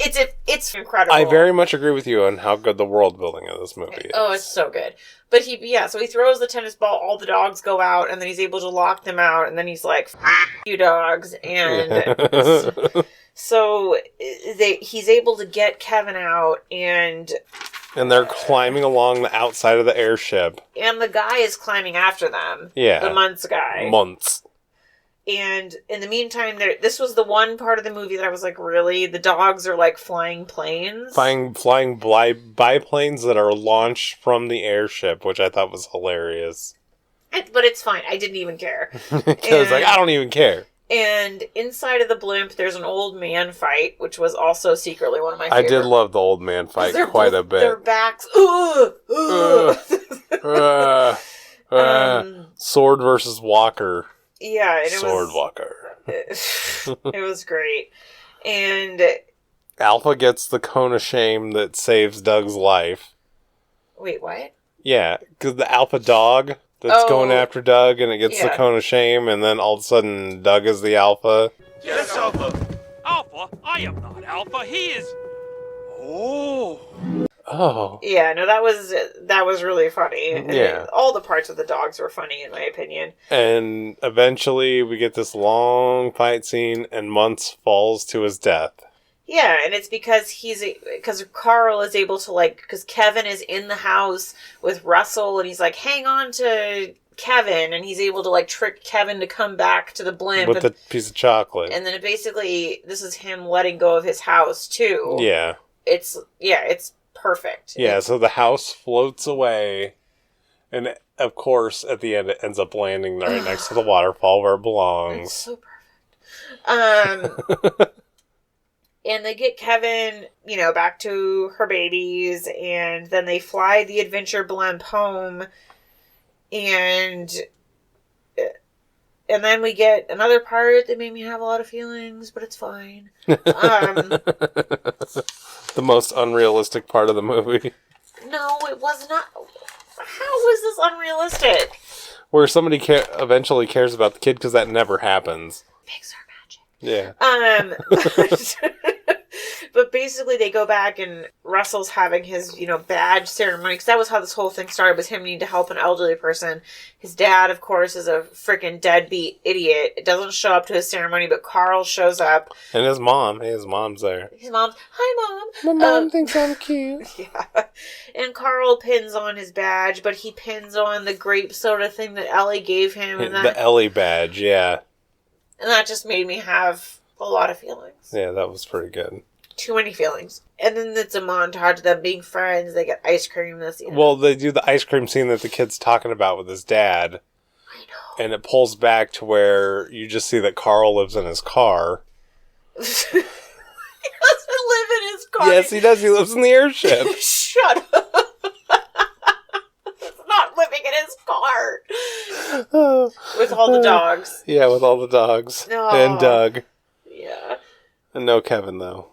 It's incredible. I very much agree with you on how good the world building of this movie is. Oh, it's so good. But so he throws the tennis ball, all the dogs go out, and then he's able to lock them out, and then he's like, F you dogs, and so he's able to get Kevin out, and they're climbing along the outside of the airship. And the guy is climbing after them. Yeah. The Muntz guy. Muntz. And in the meantime, this was the one part of the movie that I was like, really? The dogs are like flying planes? Flying biplanes that are launched from the airship, which I thought was hilarious. But it's fine. I didn't even care. Because I don't even care. And inside of the blimp, there's an old man fight, which was also secretly one of my favorite. I did love the old man fight quite a bit. Their backs. Sword versus Walker. Yeah, and Sword Walker. It was great. And Alpha gets the cone of shame that saves Doug's life. Wait, what? Yeah, because the alpha dog that's going after Doug, and it gets the cone of shame, and then all of a sudden Doug is the alpha. Yes, Alpha. Alpha? I am not Alpha. He is... Oh. Yeah, no, that was really funny. Yeah. All the parts of the dogs were funny, in my opinion. And eventually we get this long fight scene, and Muntz falls to his death. Yeah, and it's because Carl is able to, like, because Kevin is in the house with Russell, and he's like, hang on to Kevin, and he's able to, like, trick Kevin to come back to the blimp. With the piece of chocolate. And then this is him letting go of his house, too. Yeah. It's perfect. Yeah, so the house floats away, and of course, at the end, it ends up landing right next to the waterfall where it belongs. It's so perfect. And they get Kevin, back to her babies, and then they fly the adventure blimp home, and then we get another part that made me have a lot of feelings, but it's fine. The most unrealistic part of the movie. No, it was not. How was this unrealistic? Where somebody eventually cares about the kid, because that never happens. Pigs are magic. Yeah. But basically they go back, and Russell's having his, badge ceremony, because that was how this whole thing started, was him needing to help an elderly person. His dad, of course, is a freaking deadbeat idiot. It doesn't show up to his ceremony, but Carl shows up. And his mom's there. His mom's, hi, Mom. My mom thinks I'm cute. Yeah. And Carl pins on his badge, but he pins on the grape soda thing that Ellie gave him. And the Ellie badge, yeah. And that just made me have a lot of feelings. Yeah, that was pretty good. Too many feelings. And then it's a montage of them being friends. They get ice cream. Well, they do the ice cream scene that the kid's talking about with his dad. I know. And it pulls back to where you just see that Carl lives in his car. He doesn't live in his car. Yes, he does. He lives in the airship. Shut up. He's not living in his car. With all the dogs. Yeah, with all the dogs. No. And Doug. Yeah. And no Kevin, though.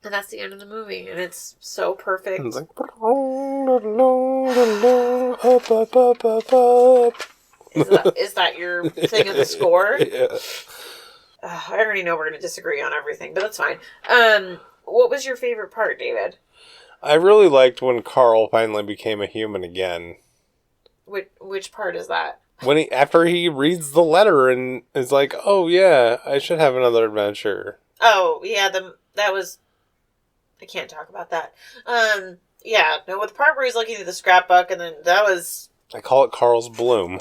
And that's the end of the movie, and it's so perfect. And it's like... up. Is that your thing of the score? Yeah. I already know we're going to disagree on everything, but that's fine. What was your favorite part, David? I really liked when Carl finally became a human again. Which part is that? After he reads the letter and is like, oh yeah, I should have another adventure. Oh, yeah, that was... I can't talk about that. Yeah, no, with the part where he's looking at the scrapbook, and then that was... I call it Carl's Bloom.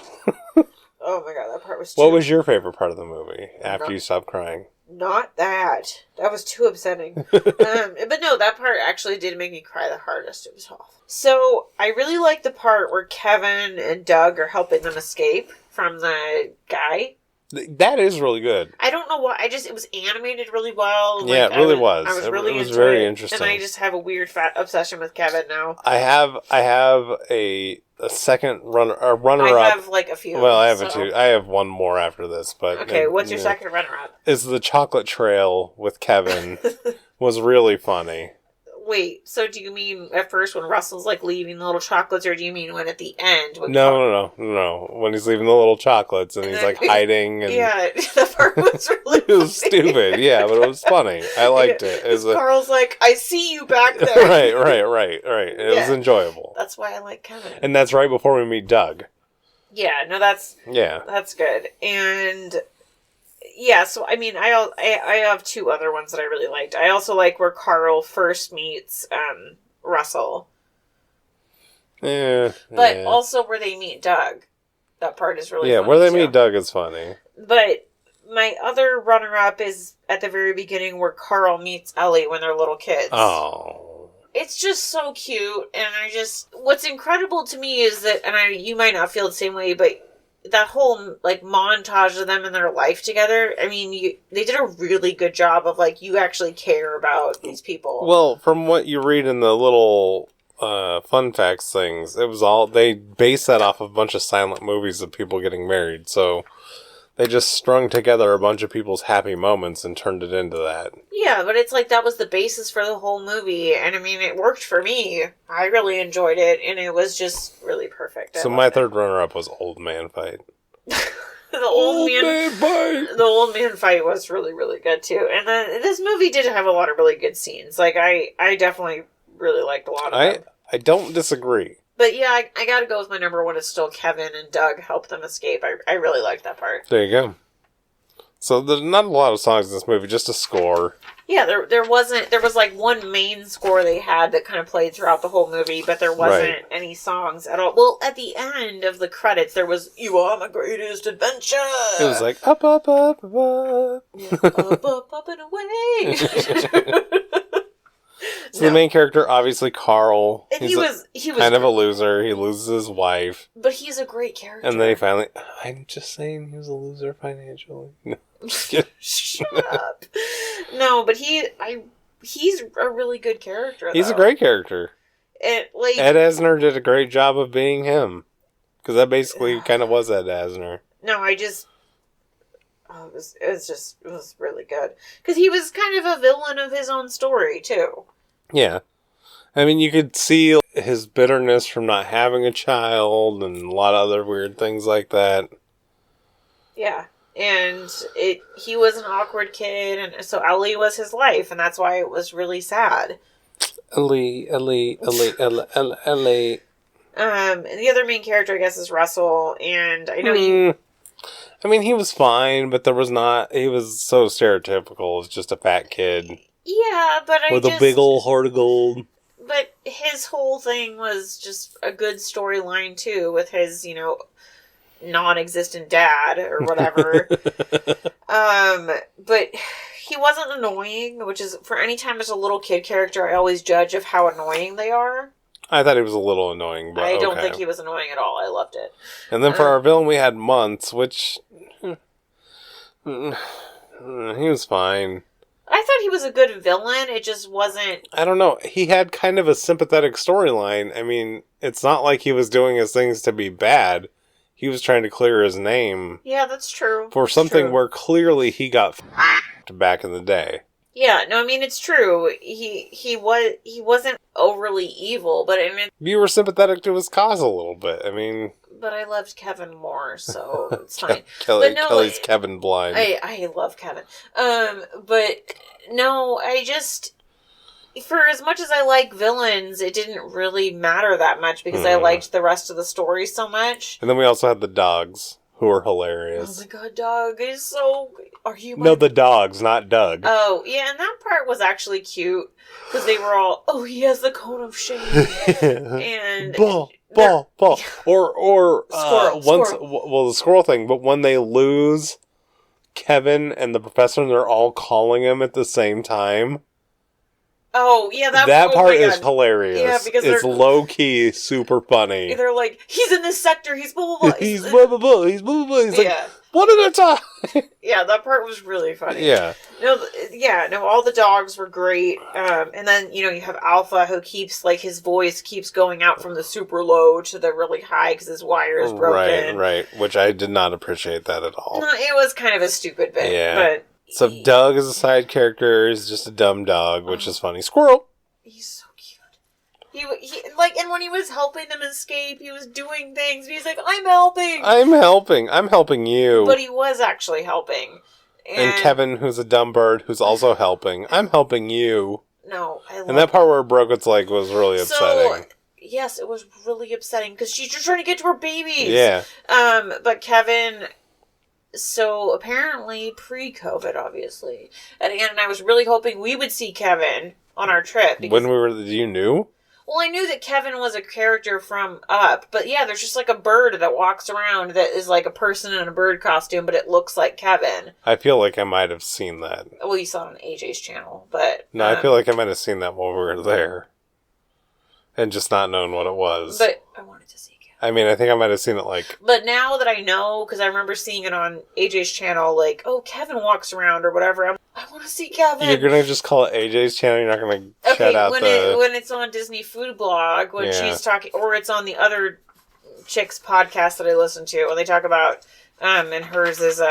Oh my god, that part was What was your favorite part of the movie after you stopped crying? Not that. That was too upsetting. But no, that part actually did make me cry the hardest. It was awful. So, I really like the part where Kevin and Doug are helping them escape from the guy. That is really good. I don't know why. It was animated really well. And, Yeah, it really was. I was really it was into very it, interesting. And I just have a weird fat obsession with Kevin now. I have a second runner I up. have like a few. Well, I have two. I have one more after this, but okay. What's your second runner up? Is the chocolate trail with Kevin was really funny. Wait, so do you mean at first when Russell's like leaving the little chocolates, or do you mean when at the end? When No. When he's leaving the little chocolates and he's like hiding and yeah, the part was really it was stupid. Yeah, but it was funny. I liked it. Carl's like, I see you back there. right. It was enjoyable. That's why I like Kevin. And that's right before we meet Doug. Yeah, no, that's good. And yeah, so I mean, I have two other ones that I really liked. I also like where Carl first meets Russell. But also where they meet Doug. That part is really funny where they meet Doug is funny. But my other runner-up is at the very beginning where Carl meets Ellie when they're little kids. Oh. It's just so cute, and what's incredible to me is that, and you might not feel the same way, but that whole, like, montage of them and their life together, I mean, they did a really good job of, like, you actually care about these people. Well, from what you read in the little fun facts things, it was all, they base that off of a bunch of silent movies of people getting married, so they just strung together a bunch of people's happy moments and turned it into that. Yeah, but it's like that was the basis for the whole movie, and I mean, it worked for me. I really enjoyed it, and it was just really perfect. So my third runner-up was Old Man Fight. The old man fight was really, really good, too. And this movie did have a lot of really good scenes. Like, I definitely really liked a lot of them. I don't disagree. But yeah, I gotta go with my number one. It's still Kevin and Doug help them escape. I really liked that part. There you go. So there's not a lot of songs in this movie, just a score. Yeah, there was like one main score they had that kind of played throughout the whole movie, but there wasn't any songs at all. Well, at the end of the credits, there was "You Are My Greatest Adventure." It was like up, up, up, up, yeah, up and away. So the main character, obviously Carl. And he was kind of a loser. He loses his wife. But he's a great character. And then he finally... I'm just saying he was a loser financially. No, I'm just kidding. Shut up. No, but he's a really good character, He's a great character. Ed Asner did a great job of being him. Because that basically kind of was Ed Asner. No, it was really good. Because he was kind of a villain of his own story, too. Yeah. I mean, you could see his bitterness from not having a child and a lot of other weird things like that. Yeah. And he was an awkward kid, and so Ellie was his life, and that's why it was really sad. Ellie. And the other main character, I guess, is Russell, and I know I mean, he was fine, but he was so stereotypical as just a fat kid. Yeah, but with a big old heart of gold. But his whole thing was just a good storyline, too, with his, non-existent dad, or whatever. But he wasn't annoying, which is, for any time there's a little kid character, I always judge of how annoying they are. I thought he was a little annoying, but I don't think he was annoying at all. I loved it. And then for our villain, we had Months, which... he was fine. I thought he was a good villain. It just wasn't... I don't know. He had kind of a sympathetic storyline. I mean, it's not like he was doing his things to be bad. he was trying to clear his name Yeah, that's true. for That's something true. where clearly he got back in the day. Yeah, no, I mean it's true. He wasn't overly evil, but I mean, You were sympathetic to his cause a little bit. I mean, but I loved Kevin more, so it's fine. But no, Kelly's Kevin blind. I love Kevin. But no, I just, for as much as I like villains, it didn't really matter that much because I liked the rest of the story so much. And then we also had the dogs, who were Oh hilarious. my god, Doug is so. Are you? No, the dogs, not Doug. Oh yeah, and that part was actually cute because they were all, oh, he has the cone of shame, and ball. Or once, Squirrel. well, the squirrel thing. But when they lose Kevin and the professor, and they're all calling him at the same time. Oh yeah, That oh part my is God. hilarious. Yeah, because it's they're- low key, super funny. They're like, he's in this sector. He's blah blah blah. He's blah blah blah. He's blah blah blah. He's like, Yeah. one at a time. Yeah, that part was really funny. Yeah. No, all the dogs were great. And then, you have Alpha who keeps, like, his voice keeps going out from the super low to the really high because his wire is broken. Right. Which I did not appreciate that at all. No, it was kind of a stupid bit. Yeah. But So Doug is a side character. He's just a dumb dog, which is funny. Squirrel. he's so cute. He like, and when he was helping them escape, he was doing things. He's like, I'm helping. I'm helping you. But he was actually helping. And Kevin, who's a dumb bird, who's also helping. I'm helping you. No, I love And that part where it broke its leg was really upsetting. Yes, it was really upsetting because she's just trying to get to her babies. Yeah. But Kevin, so apparently pre-COVID, obviously, and Ann and I was really hoping we would see Kevin on our trip. Because, When we were, you knew? well, I knew that Kevin was a character from Up, but yeah, there's just like a bird that walks around that is like a person in a bird costume, but it looks like Kevin. I feel like I might have seen that. Well, you saw it on AJ's channel, but No, I feel like I might have seen that while we were there. And just not known what it was. But I wanted to see Kevin. I mean, I think I might have seen it like... But now that I know, because I remember seeing it on AJ's channel, like, oh, Kevin walks around or whatever. I want to see Kevin. You're going to just call it AJ's channel? You're not going to shout out when it's on Disney Food Blog, when Yeah. she's talking, or it's on the other chick's podcast that I listen to, when they talk about, and hers is,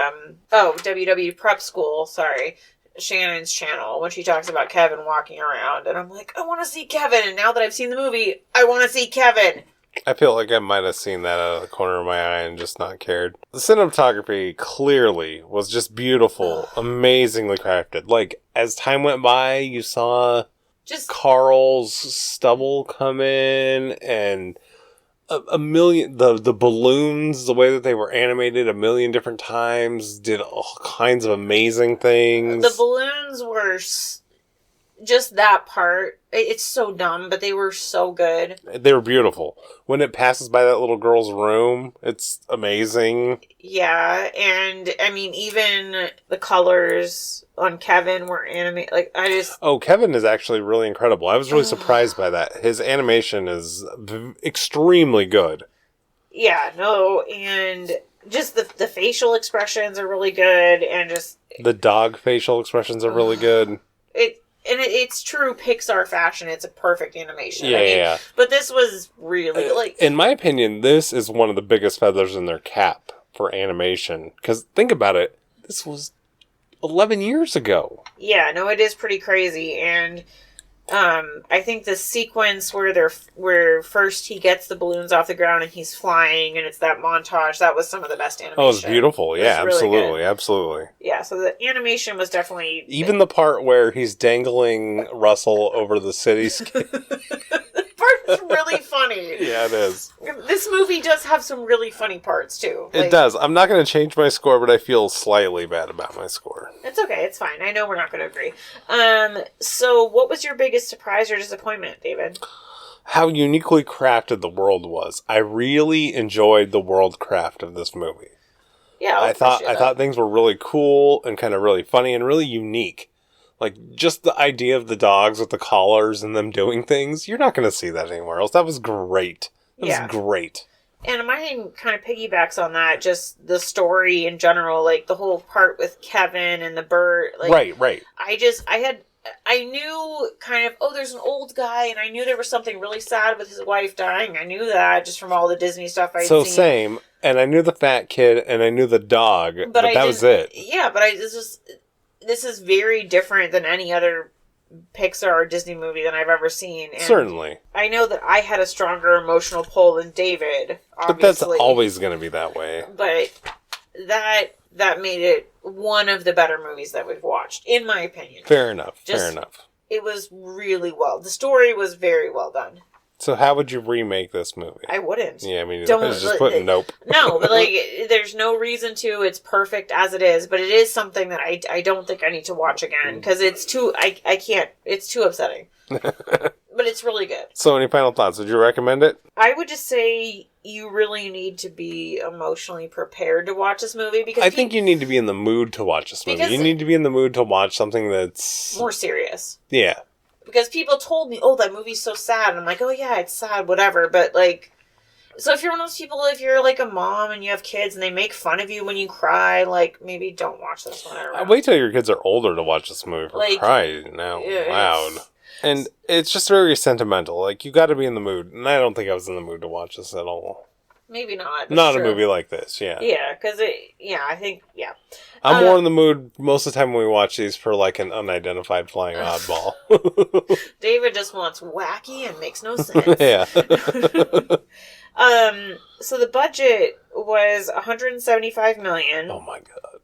WW Prep School, sorry, Shannon's channel, when she talks about Kevin walking around, and I'm like, I want to see Kevin, and now that I've seen the movie, I want to see Kevin. I feel like I might have seen that out of the corner of my eye and just not cared. The cinematography clearly was just beautiful, amazingly crafted. Like, as time went by, you saw Just Carl's stubble come in and a million, the balloons, the way that they were animated a million different times, did all kinds of amazing things. the balloons were just that part. It's so dumb, but they were so good. They were beautiful. When it passes by that little girl's room, it's amazing. Yeah, and I mean, even the colors on Kevin were animated. Like, I just. Oh, Kevin is actually really incredible. I was really surprised by that. His animation is extremely good. Yeah, no, and just the facial expressions are really good, and just. The dog facial expressions are really good. It's true Pixar fashion. It's a perfect animation. Yeah, yeah. But this was really, like. In my opinion, this is one of the biggest feathers in their cap for animation. Because think about it. This was 11 years ago. Yeah, no, it is pretty crazy, and I think the sequence where first he gets the balloons off the ground and he's flying, and it's that montage, that was some of the best animation. Oh, it was beautiful. Yeah, It was really absolutely, good. absolutely. Yeah, so the animation was definitely Even the part where he's dangling Russell over the cityscape. the part is really funny. Yeah, it is. This movie does have some really funny parts too. It does. I'm not going to change my score, but I feel slightly bad about my score. It's okay. It's fine. I know we're not going to agree. So what was your biggest surprise or disappointment, David? How uniquely crafted the world was. I really enjoyed the world craft of this movie. Yeah, I thought things were really cool and kind of really funny and really unique. Like, just the idea of the dogs with the collars and them doing things, you're not going to see that anywhere else. That was great. That was great. And mine kind of piggybacks on that, just the story in general, like the whole part with Kevin and the bird. Like, Right. I I knew kind of, oh, there's an old guy, and I knew there was something really sad with his wife dying. I knew that just from all the Disney stuff I'd So seen. same, and I knew the fat kid, and I knew the dog, but that was it. Yeah, but this is very different than any other Pixar or Disney movie that I've ever seen. And Certainly. I know that I had a stronger emotional pull than David, obviously. But that's always going to be that way. But that made it one of the better movies that we've watched, in my opinion. Fair enough. Fair enough. It was really well. The story was very well done. So how would you remake this movie? I wouldn't. Yeah, I mean, I was just putting nope. No, but like, there's no reason to. It's perfect as it is, but it is something that I don't think I need to watch again, because it's too, I can't, it's too upsetting. But it's really good. So any final thoughts? Would you recommend it? I would just say you really need to be emotionally prepared to watch this movie, because I think you need to be in the mood to watch this movie. You need to be in the mood to watch something that's more serious. Yeah. Because people told me, oh, that movie's so sad. And I'm like, oh, yeah, it's sad, whatever. But, like, so if you're one of those people, if you're, like, a mom and you have kids and they make fun of you when you cry, like, maybe don't watch this one. I wait till your kids are older to watch this movie for like, crying out loud. And it's just very sentimental. Like, you got to be in the mood. And I don't think I was in the mood to watch this at all. Maybe not. Not a movie like this, yeah. Yeah, because I think. I'm more in the mood most of the time when we watch these for like an unidentified flying oddball. David just wants wacky and makes no sense. Yeah. So the budget was $175 million. Oh my god.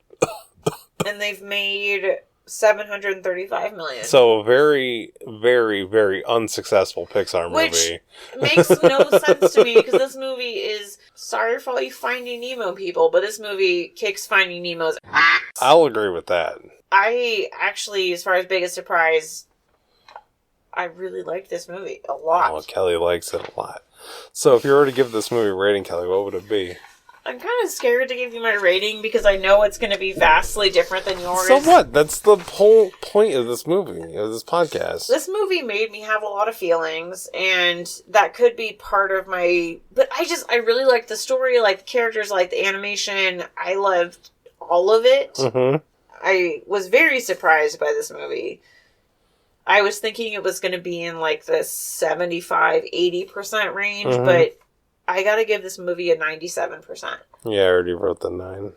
And they've made $735 million. So a very, very, very unsuccessful Pixar movie. Which makes no sense to me, because this movie is, sorry for all you Finding Nemo people, but this movie kicks Finding Nemo's ass. I'll agree with that. I actually, as far as biggest surprise, I really liked this movie a lot. Oh, Kelly likes it a lot. So if you were to give this movie a rating, Kelly, what would it be? I'm kind of scared to give you my rating because I know it's going to be vastly different than yours. So what? That's the whole point of this movie, of this podcast. This movie made me have a lot of feelings, and that could be part of my... But I really liked the story, like the characters, like the animation. I loved all of it. Mm-hmm. I was very surprised by this movie. I was thinking it was going to be in like the 75-80% range, but I gotta give this movie a 97%. Yeah, I already wrote the 9.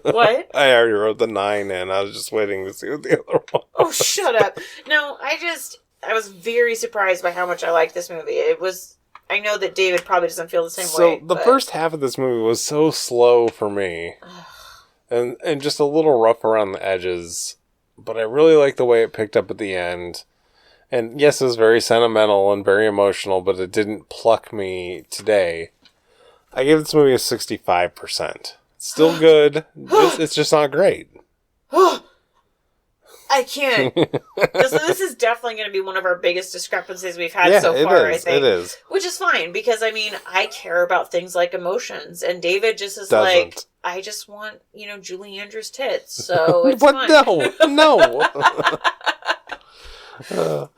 What? I already wrote the 9 in. I was just waiting to see what the other one was. Oh, shut up. No, I was very surprised by how much I liked this movie. I know that David probably doesn't feel the same way. So the first half of this movie was so slow for me. and just a little rough around the edges. But I really liked the way it picked up at the end. And yes, it was very sentimental and very emotional, but it didn't pluck me today. I gave this movie a 65%. It's still good. It's just not great. I can't. This is definitely going to be one of our biggest discrepancies we've had so far, I think. It is. Which is fine, because, I mean, I care about things like emotions, and David just is Doesn't. like, I just want, Julie Andrews' tits, so it's What? fine. No.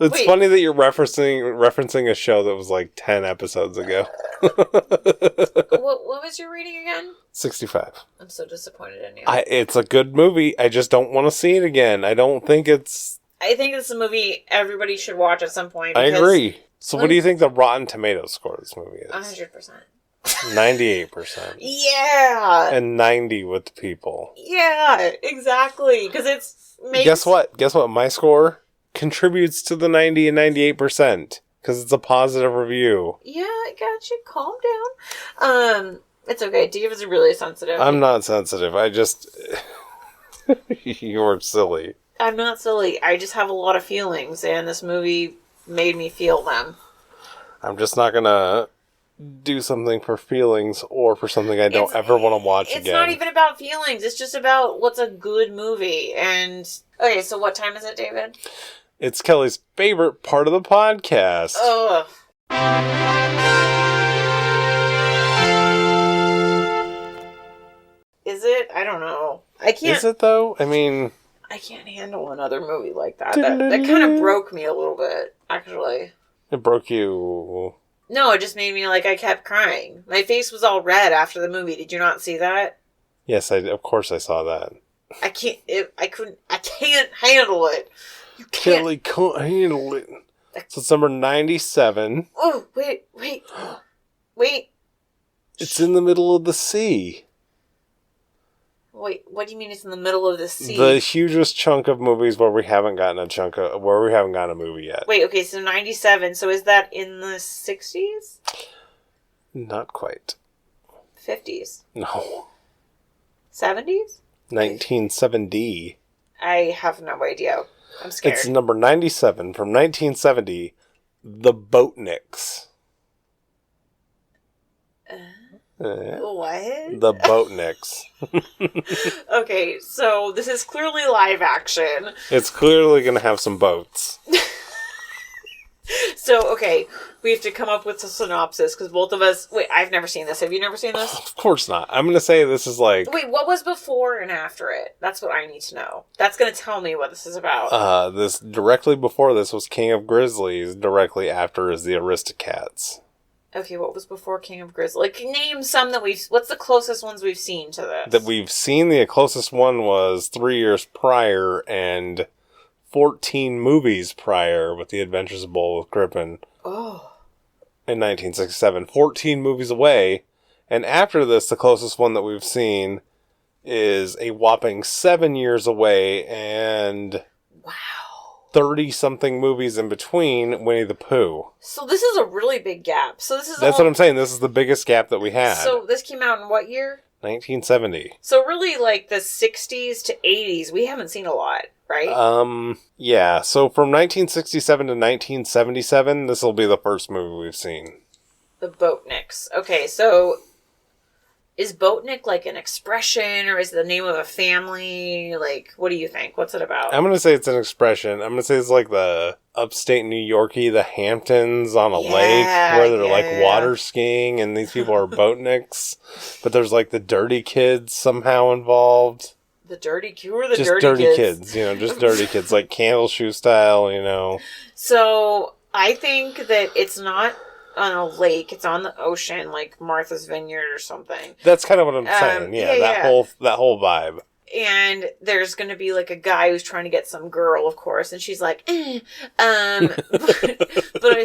It's funny that you're referencing a show that was like 10 episodes ago. What was your reading again? 65. I'm so disappointed in you. It's a good movie. I just don't want to see it again. I don't think it's... I think it's a movie everybody should watch at some point. I agree. So what do you think the Rotten Tomatoes score of this movie is? 100%. 98%. Yeah. And 90 with the people. Yeah, exactly. Because it's... Guess what? My score contributes to the 90 and 98%. Because it's a positive review. Yeah, I got you. Calm down. It's okay. David's really sensitive. I'm not sensitive. I just... You're silly. I'm not silly. I just have a lot of feelings, and this movie made me feel them. I'm just not gonna do something for feelings or for something I don't ever want to watch again. It's not even about feelings. It's just about what's a good movie. And okay, so what time is it, David? It's Kelly's favorite part of the podcast. Ugh. Is it? I don't know. I can't. Is it though? I mean, I can't handle another movie like that. That kind of broke me a little bit, actually. It broke you. No, it just made me like I kept crying. My face was all red after the movie. Did you not see that? Yes, of course I saw that. I can't handle it. You can't. Kelly can't handle it. So it's number 97. Oh, wait. It's in the middle of the sea. Wait, what do you mean it's in the middle of the sea? The hugest chunk of movies where we haven't gotten a movie yet. Wait, okay, so 97. So is that in the 60s? Not quite. 50s? No. 70s? 1970. I have no idea. I'm scared. It's number 97 from 1970. The Boatniks. What? The Boatniks. Okay, so this is clearly live action. It's clearly going to have some boats. So, okay, we have to come up with a synopsis, because both of us... Wait, I've never seen this. Have you never seen this? Of course not. I'm going to say this is like... Wait, what was before and after it? That's what I need to know. That's going to tell me what this is about. This directly before this was King of Grizzlies. Directly after is the Aristocats. Okay, what was before King of Grizzlies? Like, name some that we've... What's the closest ones we've seen to this? That we've seen, the closest one was 3 years prior, and 14 movies prior with The Adventures of Bullwith Crippen. Oh. In 1967. 14 movies away. And after this, the closest one that we've seen is a whopping 7 years away, and... Wow. 30-something movies in between Winnie the Pooh. So this is a really big gap. So this is That's what I'm saying. This is the biggest gap that we had. So this came out in what year? 1970. So really, like, the 60s to 80s, we haven't seen a lot, right? Yeah. So from 1967 to 1977, this will be the first movie we've seen. The Boatniks. Okay, so... Is Boatnik, like, an expression, or is it the name of a family? Like, what do you think? What's it about? I'm going to say it's an expression. I'm going to say it's like the upstate New Yorkie, the Hamptons on a lake, where they're like water skiing, and these people are Boatniks. But there's like the dirty kids somehow involved. The dirty... Who are the just dirty kids? Just dirty kids, like Candle Shoe style, So, I think that it's not on a lake, it's on the ocean, like Martha's Vineyard or something. That's kind of what I'm saying. That whole vibe. And there's going to be like a guy who's trying to get some girl, of course, and she's like, but I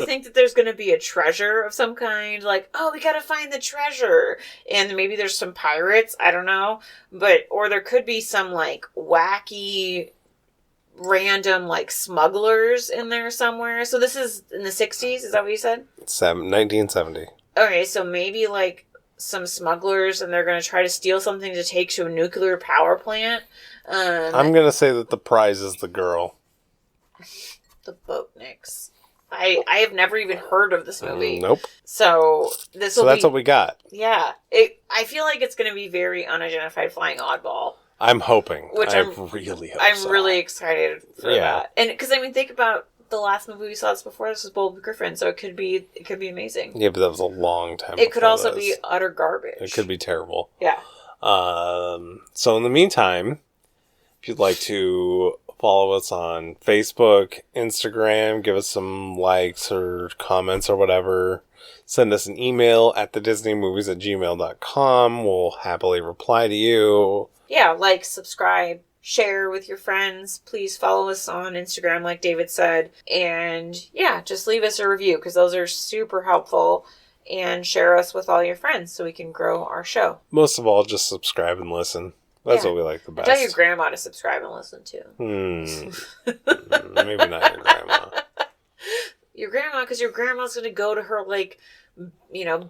think that there's going to be a treasure of some kind, like, oh, we got to find the treasure, and maybe there's some pirates, I don't know, or there could be some like wacky random like smugglers in there somewhere. So this is in the 60s, is that what you said? 1970. Okay, so maybe like some smugglers, and they're going to try to steal something to take to a nuclear power plant. I'm going to say that the prize is the girl. The Boatniks. I have never even heard of this movie. Nope. So that's what we got. Yeah. I feel like it's going to be very unidentified flying oddball. I'm hoping. I really hope I'm really excited for that. And because think about the last movie we saw this before. This was Bullwith Griffin, so it could be amazing. Yeah, but that was a long time. It could also be utter garbage. It could be terrible. Yeah. So in the meantime, if you'd like to follow us on Facebook, Instagram, give us some likes or comments or whatever, send us an email at thedisneymovies@gmail.com. We'll happily reply to you. Yeah, like, subscribe, share with your friends. Please follow us on Instagram, like David said. And yeah, just leave us a review, because those are super helpful. And share us with all your friends so we can grow our show. Most of all, just subscribe and listen. That's what we like the best. Tell your grandma to subscribe and listen too. Maybe not your grandma. Your grandma, because your grandma's going to go to her, like,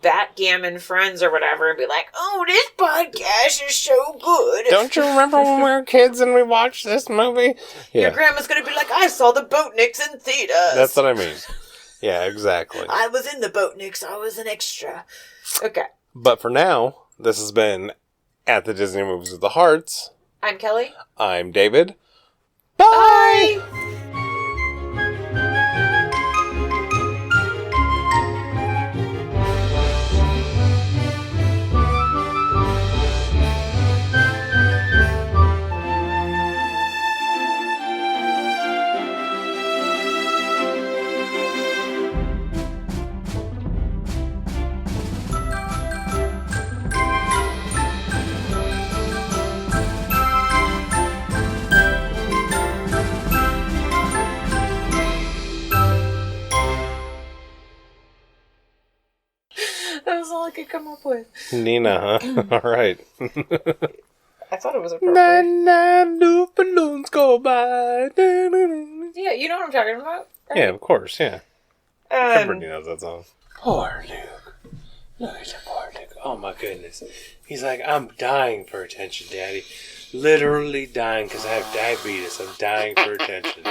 backgammon friends or whatever and be like, oh, this podcast is so good. Don't you remember when we were kids and we watched this movie? Yeah. Your grandma's going to be like, I saw the Boatniks in theaters. That's what I mean. Yeah, exactly. I was in the Boatniks. I was an extra. Okay. But for now, this has been At the Disney Movies with the Hearts. I'm Kelly. I'm David. Bye! Bye! up with. Nina, huh? All right. I thought it was appropriate. New balloons go by. Yeah, you know what I'm talking about? Right? Yeah, of course, yeah. Everybody knows that song. Poor Luke. Look at the poor Luke. Oh my goodness. He's like, I'm dying for attention, Daddy. Literally dying because I have diabetes. I'm dying for attention.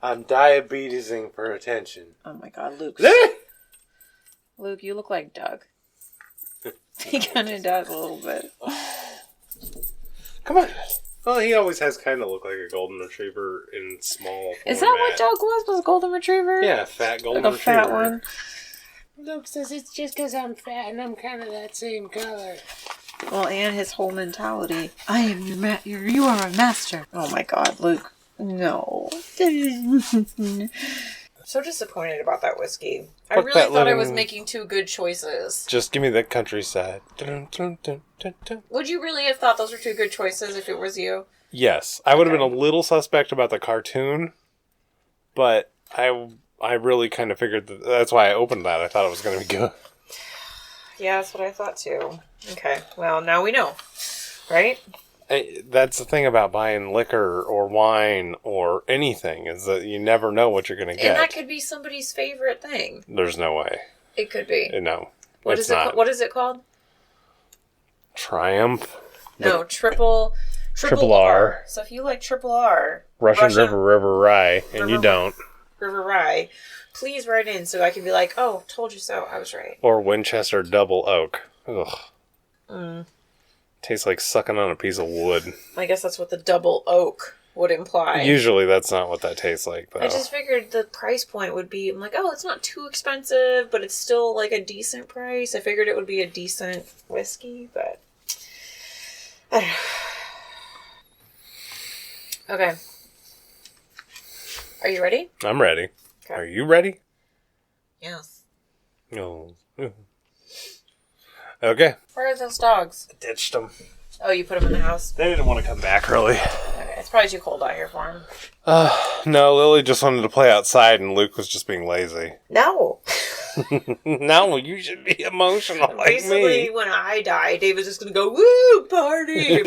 I'm diabetesing for attention. Oh my god, Luke. Luke, you look like Doug. He kind of does a little bit. Come on. Well, he always has kind of looked like a golden retriever in small format. Is that what Doug was a golden retriever? Yeah, fat golden like a retriever. fat one. Luke says it's just because I'm fat and I'm kind of that same color. Well, and his whole mentality. I am you are a master. Oh my god, Luke. No. So disappointed about that whiskey. I Fuck really that thought I living- was making two good choices. Just give me the countryside. Dun, dun, dun, dun, dun. Would you really have thought those were two good choices if it was you? Yes, I would have been a little suspect about the cartoon, but I really kind of figured that's why I opened that. I thought it was going to be good. Yeah, that's what I thought too. Okay, well, now we know. Right? That's the thing about buying liquor or wine or anything, is that you never know what you're going to get. And that could be somebody's favorite thing. There's no way. It could be. No. What it's is it? not. What is it called? Triumph. No, triple R. So if you like triple R, Russian River Rye, and you don't. River Rye, please write in so I can be like, oh, told you so. I was right. Or Winchester Double Oak. Ugh. Tastes like sucking on a piece of wood. I guess that's what the double oak would imply. Usually that's not what that tastes like, though. I just figured the price point would be, I'm like, oh, it's not too expensive, but it's still like a decent price. I figured it would be a decent whiskey, but I don't know. Okay. Are you ready? I'm ready. Okay. Are you ready? Yes. No. Okay. Where are those dogs? I ditched them. Oh, you put them in the house? They didn't want to come back, really. Okay, it's probably too cold out here for them. No, Lily just wanted to play outside, and Luke was just being lazy. No. No, you should be emotional like Basically, me. when I die, David's just going to go, woo, party.